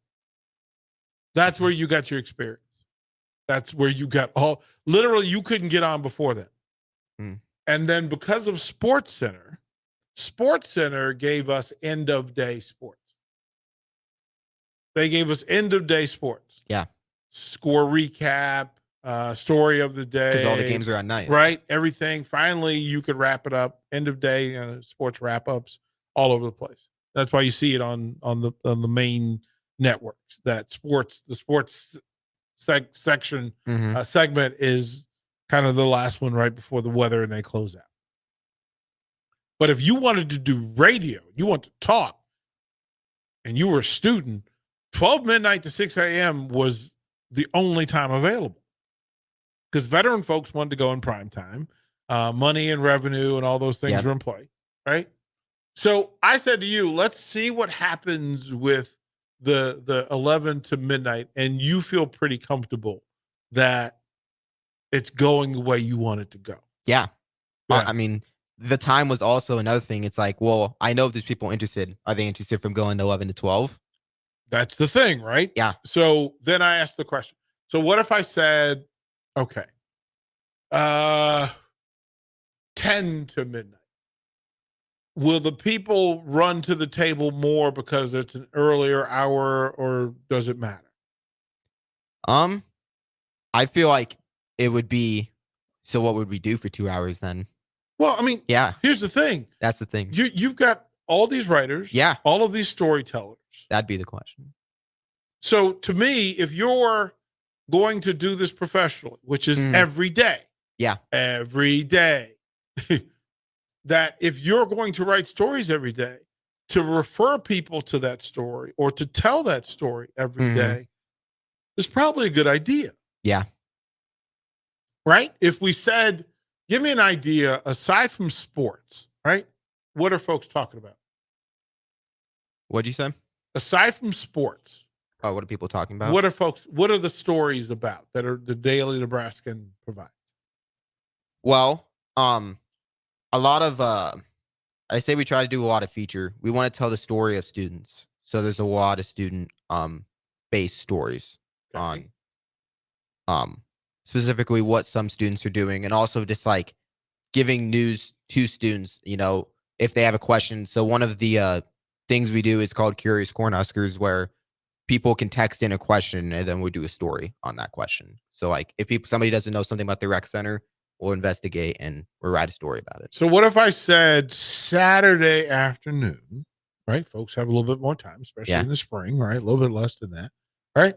That's where you got your experience. That's where you got literally you couldn't get on before then. And then because of Sports Center gave us end of day sports. They gave us end of day sports. Yeah. Score recap, story of the day. Because all the games are at night. Right. Everything. Finally, you could wrap it up. End of day sports wrap ups all over the place. That's why you see it on the main networks. The sports section segment is kind of the last one right before the weather, and they close out. But if you wanted to do radio, you want to talk, and you were a student, 12 midnight to 6 a.m. was the only time available. Because veteran folks wanted to go in prime time. Money and revenue and all those things were in play, right? So I said to you, let's see what happens with the 11 to midnight, and you feel pretty comfortable that it's going the way you want it to go. Yeah. I mean, the time was also another thing. It's like, well, I know if there's people interested. Are they interested from going to 11 to 12? That's the thing, right? Yeah. So then I asked the question. So what if I said, okay, 10 to midnight? Will the people run to the table more because it's an earlier hour, or does it matter? I feel like it would be, so what would we do for 2 hours then? Well, I mean, yeah. Here's the thing. That's the thing. You've got all these writers, all of these storytellers. That'd be the question. So to me, if you're going to do this professionally, which is every day, every day, that if you're going to write stories every day, to refer people to that story or to tell that story every day is probably a good idea. Yeah. Right? If we said, give me an idea aside from sports, right? What are folks talking about? What'd you say? Aside from sports. Oh, what are people talking about? What are the stories about that are the Daily Nebraskan provides? Well, a lot of I say we try to do a lot of feature. We want to tell the story of students. So there's a lot of student based stories on specifically what some students are doing, and also just like giving news to students, you know, if they have a question. So one of the things we do is called Curious Cornhuskers, where people can text in a question and then we do a story on that question. So like if somebody doesn't know something about the rec center, we'll investigate and we'll write a story about it. So what if I said Saturday afternoon, right? Folks have a little bit more time, especially in the spring, right? A little bit less than that, right?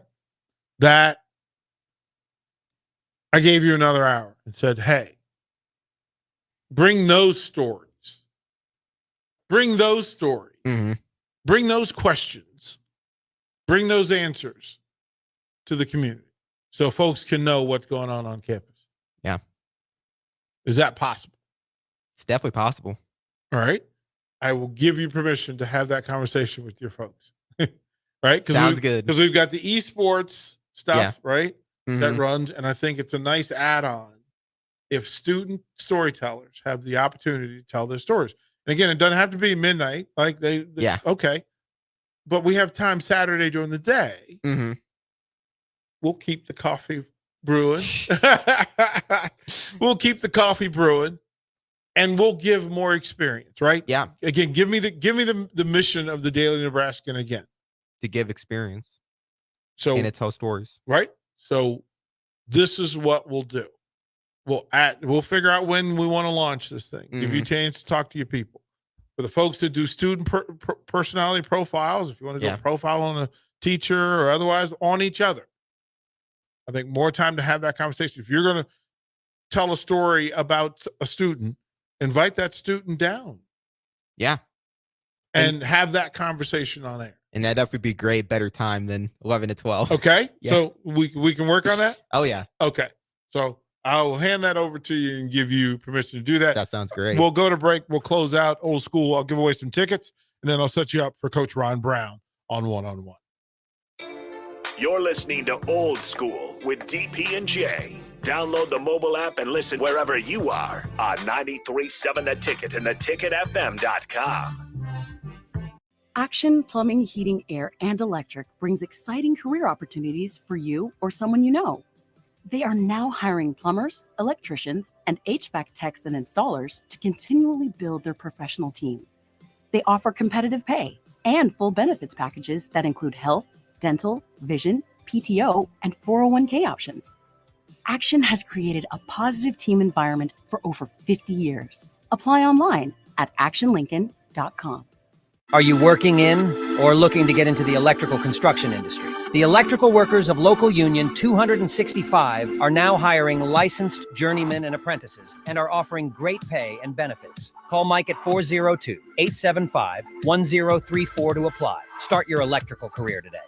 That I gave you another hour and said, hey, bring those stories. Bring those stories. Bring those questions. Bring those answers to the community so folks can know what's going on campus. Yeah. Is that possible? It's definitely possible. All right. I will give you permission to have that conversation with your folks. Right? Sounds good. Because we've got the esports stuff, right? Mm-hmm. That runs. And I think it's a nice add-on if student storytellers have the opportunity to tell their stories. And again, it doesn't have to be midnight. Like okay. But we have time Saturday during the day. Mm-hmm. We'll keep the coffee brewing. We'll keep the coffee brewing, and we'll give more experience, right? Yeah. Again, give me the mission of the Daily Nebraskan again. To give experience. So and to tell stories. Right? So this is what we'll do. We'll figure out when we want to launch this thing. Give you a chance to talk to your people. For the folks that do student personality profiles, if you want to go profile on a teacher or otherwise on each other, I think more time to have that conversation. If you're going to tell a story about a student, invite that student down. Yeah. And have that conversation on air. And that'd definitely be great, better time than 11 to 12. Okay. So we can work on that? Oh, yeah. Okay. So I'll hand that over to you and give you permission to do that. That sounds great. We'll go to break. We'll close out Old School. I'll give away some tickets, and then I'll set you up for Coach Ron Brown on one-on-one. You're listening to Old School with DP and J. Download the mobile app and listen wherever you are on 93.7 The Ticket and theticketfm.com. Action Plumbing, Heating, Air, and Electric brings exciting career opportunities for you or someone you know. They are now hiring plumbers, electricians, and HVAC techs and installers to continually build their professional team. They offer competitive pay and full benefits packages that include health, dental, vision, PTO, and 401k options. Action has created a positive team environment for over 50 years. Apply online at actionlincoln.com. Are you working in or looking to get into the electrical construction industry? The electrical workers of Local Union 265 are now hiring licensed journeymen and apprentices and are offering great pay and benefits. Call Mike at 402-875-1034 to apply. Start your electrical career today.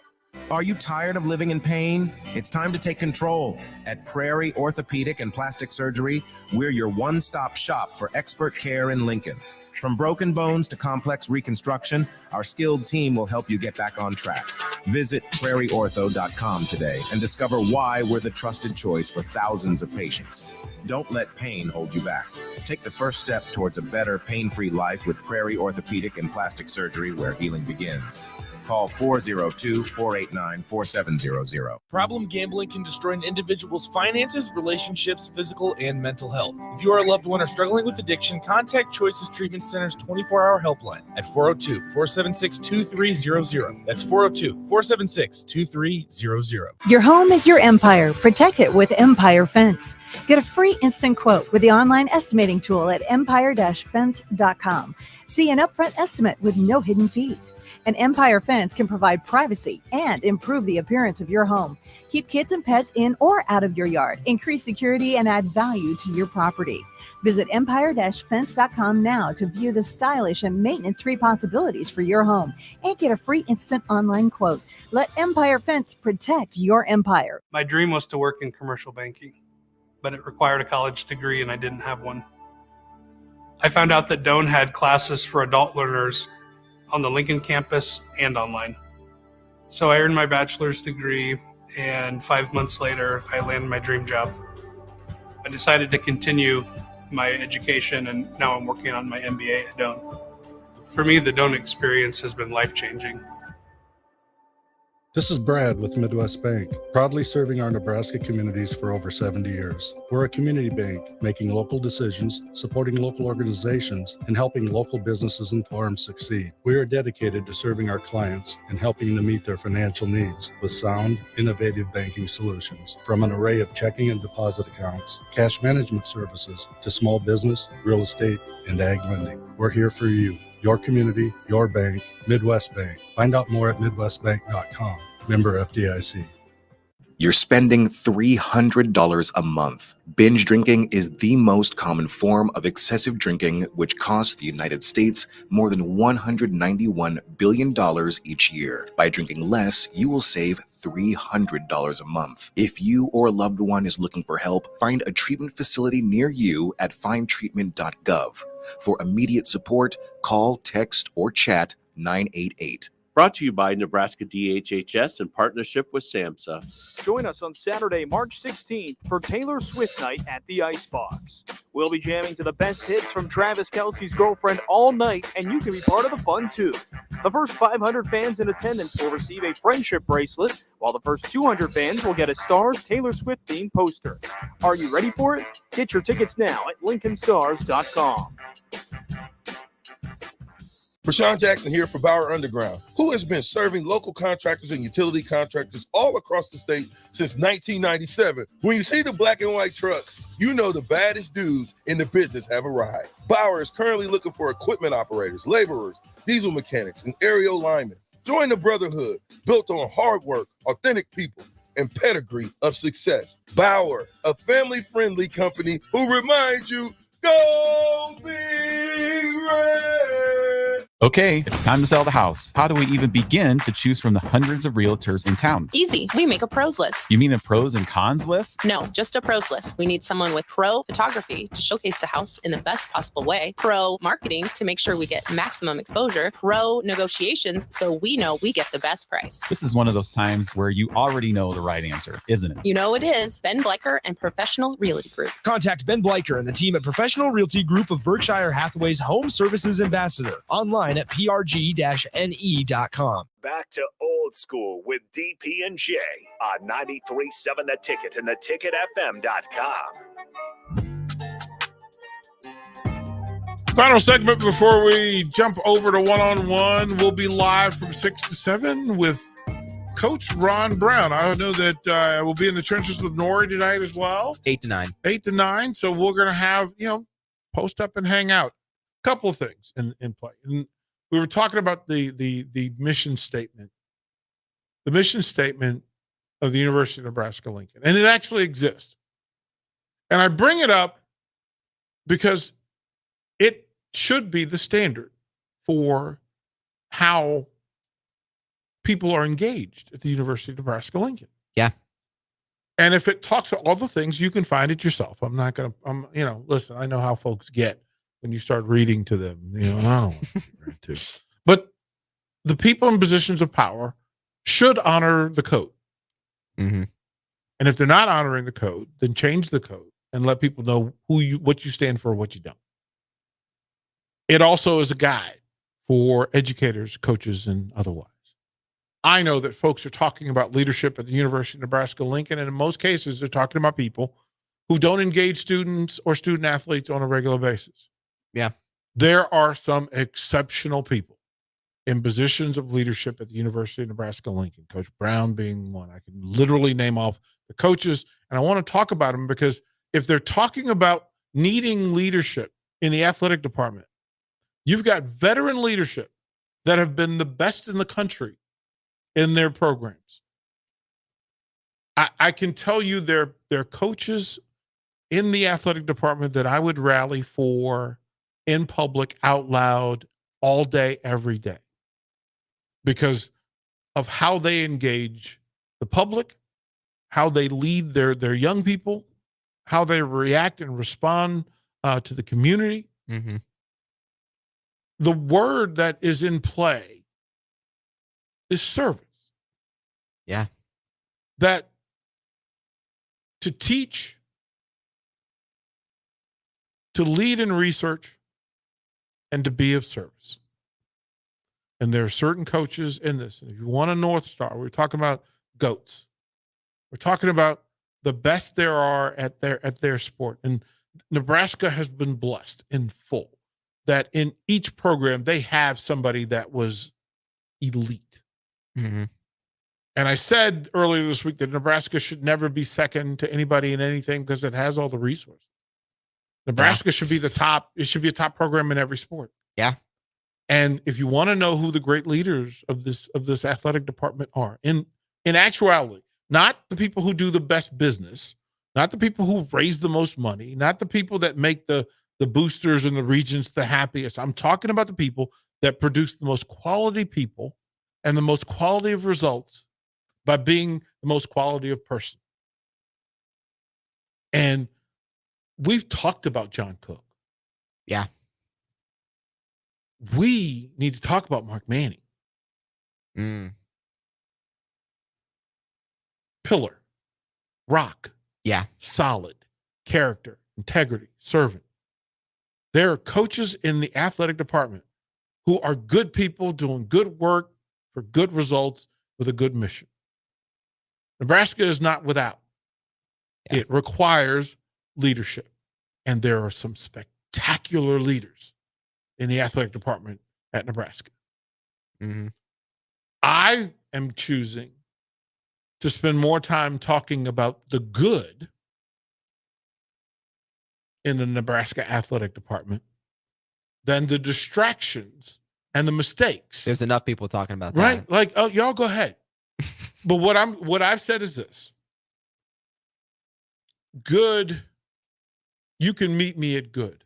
Are you tired of living in pain? It's time to take control. At Prairie Orthopedic and Plastic Surgery, we're your one-stop shop for expert care in Lincoln. From broken bones to complex reconstruction, our skilled team will help you get back on track. Visit prairieortho.com today and discover why we're the trusted choice for thousands of patients. Don't let pain hold you back. Take the first step towards a better, pain-free life with Prairie Orthopedic and Plastic Surgery, where healing begins. Call 402-489-4700. Problem gambling can destroy an individual's finances, relationships, physical, and mental health. If you are a loved one or struggling with addiction, contact Choices Treatment Center's 24-hour helpline at 402-476-2300. That's 402-476-2300. Your home is your empire. Protect it with Empire Fence. Get a free instant quote with the online estimating tool at empire-fence.com. See an upfront estimate with no hidden fees. An Empire Fence can provide privacy and improve the appearance of your home. Keep kids and pets in or out of your yard. Increase security and add value to your property. Visit empire-fence.com now to view the stylish and maintenance-free possibilities for your home and get a free instant online quote. Let Empire Fence protect your empire. My dream was to work in commercial banking, but it required a college degree and I didn't have one. I found out that Doane had classes for adult learners on the Lincoln campus and online. So I earned my bachelor's degree, and 5 months later, I landed my dream job. I decided to continue my education, and now I'm working on my MBA at Doane. For me, the Doane experience has been life-changing. This is Brad with Midwest Bank, proudly serving our Nebraska communities for over 70 years. We're a community bank, making local decisions, supporting local organizations, and helping local businesses and farms succeed. We are dedicated to serving our clients and helping them meet their financial needs with sound, innovative banking solutions. From an array of checking and deposit accounts, cash management services, to small business, real estate, and ag lending. We're here for you. Your community, your bank, Midwest Bank. Find out more at midwestbank.com. Member FDIC. You're spending $300 a month. Binge drinking is the most common form of excessive drinking, which costs the United States more than $191 billion each year. By drinking less, you will save $300 a month. If you or a loved one is looking for help, find a treatment facility near you at findtreatment.gov. For immediate support, call, text, or chat 988. Brought to you by Nebraska DHHS in partnership with SAMHSA. Join us on Saturday, March 16th for Taylor Swift Night at the Icebox. We'll be jamming to the best hits from Travis Kelce's Girlfriend all night, and you can be part of the fun too. The first 500 fans in attendance will receive a friendship bracelet, while the first 200 fans will get a Stars Taylor Swift themed poster. Are you ready for it? Get your tickets now at LincolnStars.com. Rashawn Jackson here for Bauer Underground, who has been serving local contractors and utility contractors all across the state since 1997. When you see the black and white trucks, you know the baddest dudes in the business have arrived. Bauer is currently looking for equipment operators, laborers, diesel mechanics, and aerial linemen. Join the brotherhood built on hard work, authentic people, and pedigree of success. Bauer, a family-friendly company who reminds you, go Big Red! Okay, it's time to sell the house. How do we even begin to choose from the hundreds of realtors in town? Easy. We make a pros list. You mean a pros and cons list? No, just a pros list. We need someone with pro photography to showcase the house in the best possible way, pro marketing to make sure we get maximum exposure, pro negotiations so we know we get the best price. This is one of those times where you already know the right answer, isn't it? You know it is. Ben Bleicher and Professional Realty Group. Contact Ben Bleicher and the team at Professional Realty Group of Berkshire Hathaway's Home Services Ambassador. Online at prg-ne.com. Back to old school with DP and J on 93.7 The Ticket and theticketfm.com. Final segment before we jump over to one-on-one. We'll be live from 6 to 7 with Coach Ron Brown. I know that we'll be in the trenches with Nori tonight as well. 8 to 9. 8 to 9. So we're going to have, post up and hang out. Couple of things in play. And we were talking about the mission statement, the mission statement of the University of Nebraska-Lincoln, and it actually exists. And I bring it up because it should be the standard for how people are engaged at the University of Nebraska-Lincoln. Yeah. And if it talks about all the things, you can find it yourself. Listen, I know how folks get when you start reading to them, I don't want to read to. But the people in positions of power should honor the code. Mm-hmm. And if they're not honoring the code, then change the code and let people know what you stand for, what you don't. It also is a guide for educators, coaches, and otherwise. I know that folks are talking about leadership at the University of Nebraska-Lincoln, and in most cases, they're talking about people who don't engage students or student athletes on a regular basis. Yeah. There are some exceptional people in positions of leadership at the University of Nebraska-Lincoln, Coach Brown being one. I can literally name off the coaches, and I want to talk about them because if they're talking about needing leadership in the athletic department, you've got veteran leadership that have been the best in the country in their programs. I can tell you they're coaches in the athletic department that I would rally for in public, out loud, all day, every day, because of how they engage the public, how they lead their young people, how they react and respond to the community. Mm-hmm. The word that is in play is service. Yeah. That to teach, to lead in research, and to be of service. And there are certain coaches in this. And if you want a North Star, we're talking about GOATs. We're talking about the best there are at their sport. And Nebraska has been blessed in full that in each program they have somebody that was elite. Mm-hmm. And I said earlier this week that Nebraska should never be second to anybody in anything because it has all the resources. Nebraska should be the top. It should be a top program in every sport. Yeah. And if you want to know who the great leaders of this athletic department are, in actuality, not the people who do the best business, not the people who raise the most money, not the people that make the boosters and the regents the happiest. I'm talking about the people that produce the most quality people and the most quality of results by being the most quality of person. And we've talked about John Cook. Yeah. We need to talk about Mark Manning. Mm. Pillar, rock. Yeah. Solid, character, integrity, servant. There are coaches in the athletic department who are good people doing good work for good results with a good mission. Nebraska is not without. Yeah. It requires leadership. And there are some spectacular leaders in the athletic department at Nebraska. Mm-hmm. I am choosing to spend more time talking about the good in the Nebraska athletic department than the distractions and the mistakes. There's enough people talking about that. Right? Like, oh, y'all go ahead. But what I've said is this. Good, you can meet me at good.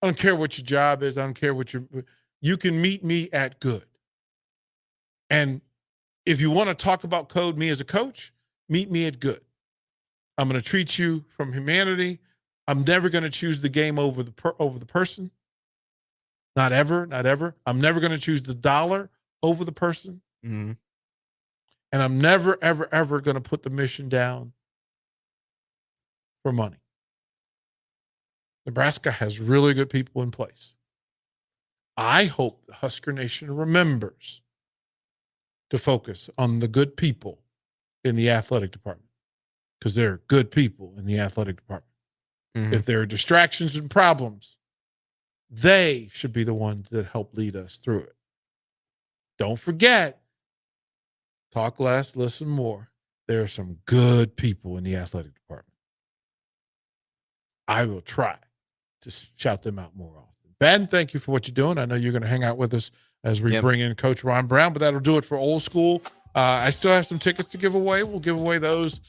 I don't care what your job is. I don't care what you can meet me at good. And if you want to talk about code, me as a coach, meet me at good. I'm going to treat you from humanity. I'm never going to choose the game over the person. Not ever, not ever. I'm never going to choose the dollar over the person. Mm-hmm. And I'm never, ever, ever going to put the mission down for money. Nebraska has really good people in place. I hope the Husker Nation remembers to focus on the good people in the athletic department, because there are good people in the athletic department. Mm-hmm. If there are distractions and problems, they should be the ones that help lead us through it. Don't forget, talk less, listen more. There are some good people in the athletic department. I will try to shout them out more often. Ben, thank you for what you're doing. I know you're going to hang out with us as we bring in Coach Ron Brown, but that'll do it for Old School. I still have some tickets to give away. We'll give away those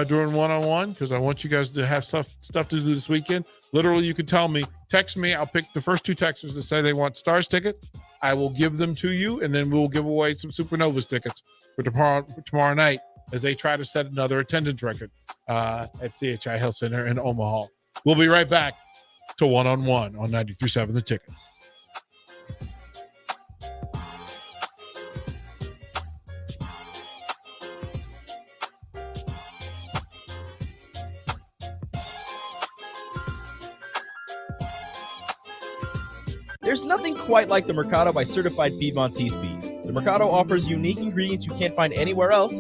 during one-on-one because I want you guys to have stuff to do this weekend. Literally, you can tell me, text me. I'll pick the first 2 texters that say they want Stars tickets. I will give them to you, and then we'll give away some Supernovas tickets for tomorrow night as they try to set another attendance record at CHI Health Center in Omaha. We'll be right back to one-on-one on 93.7 The Ticket. There's nothing quite like the Mercado by Certified Piedmontese beef. The Mercado offers unique ingredients you can't find anywhere else,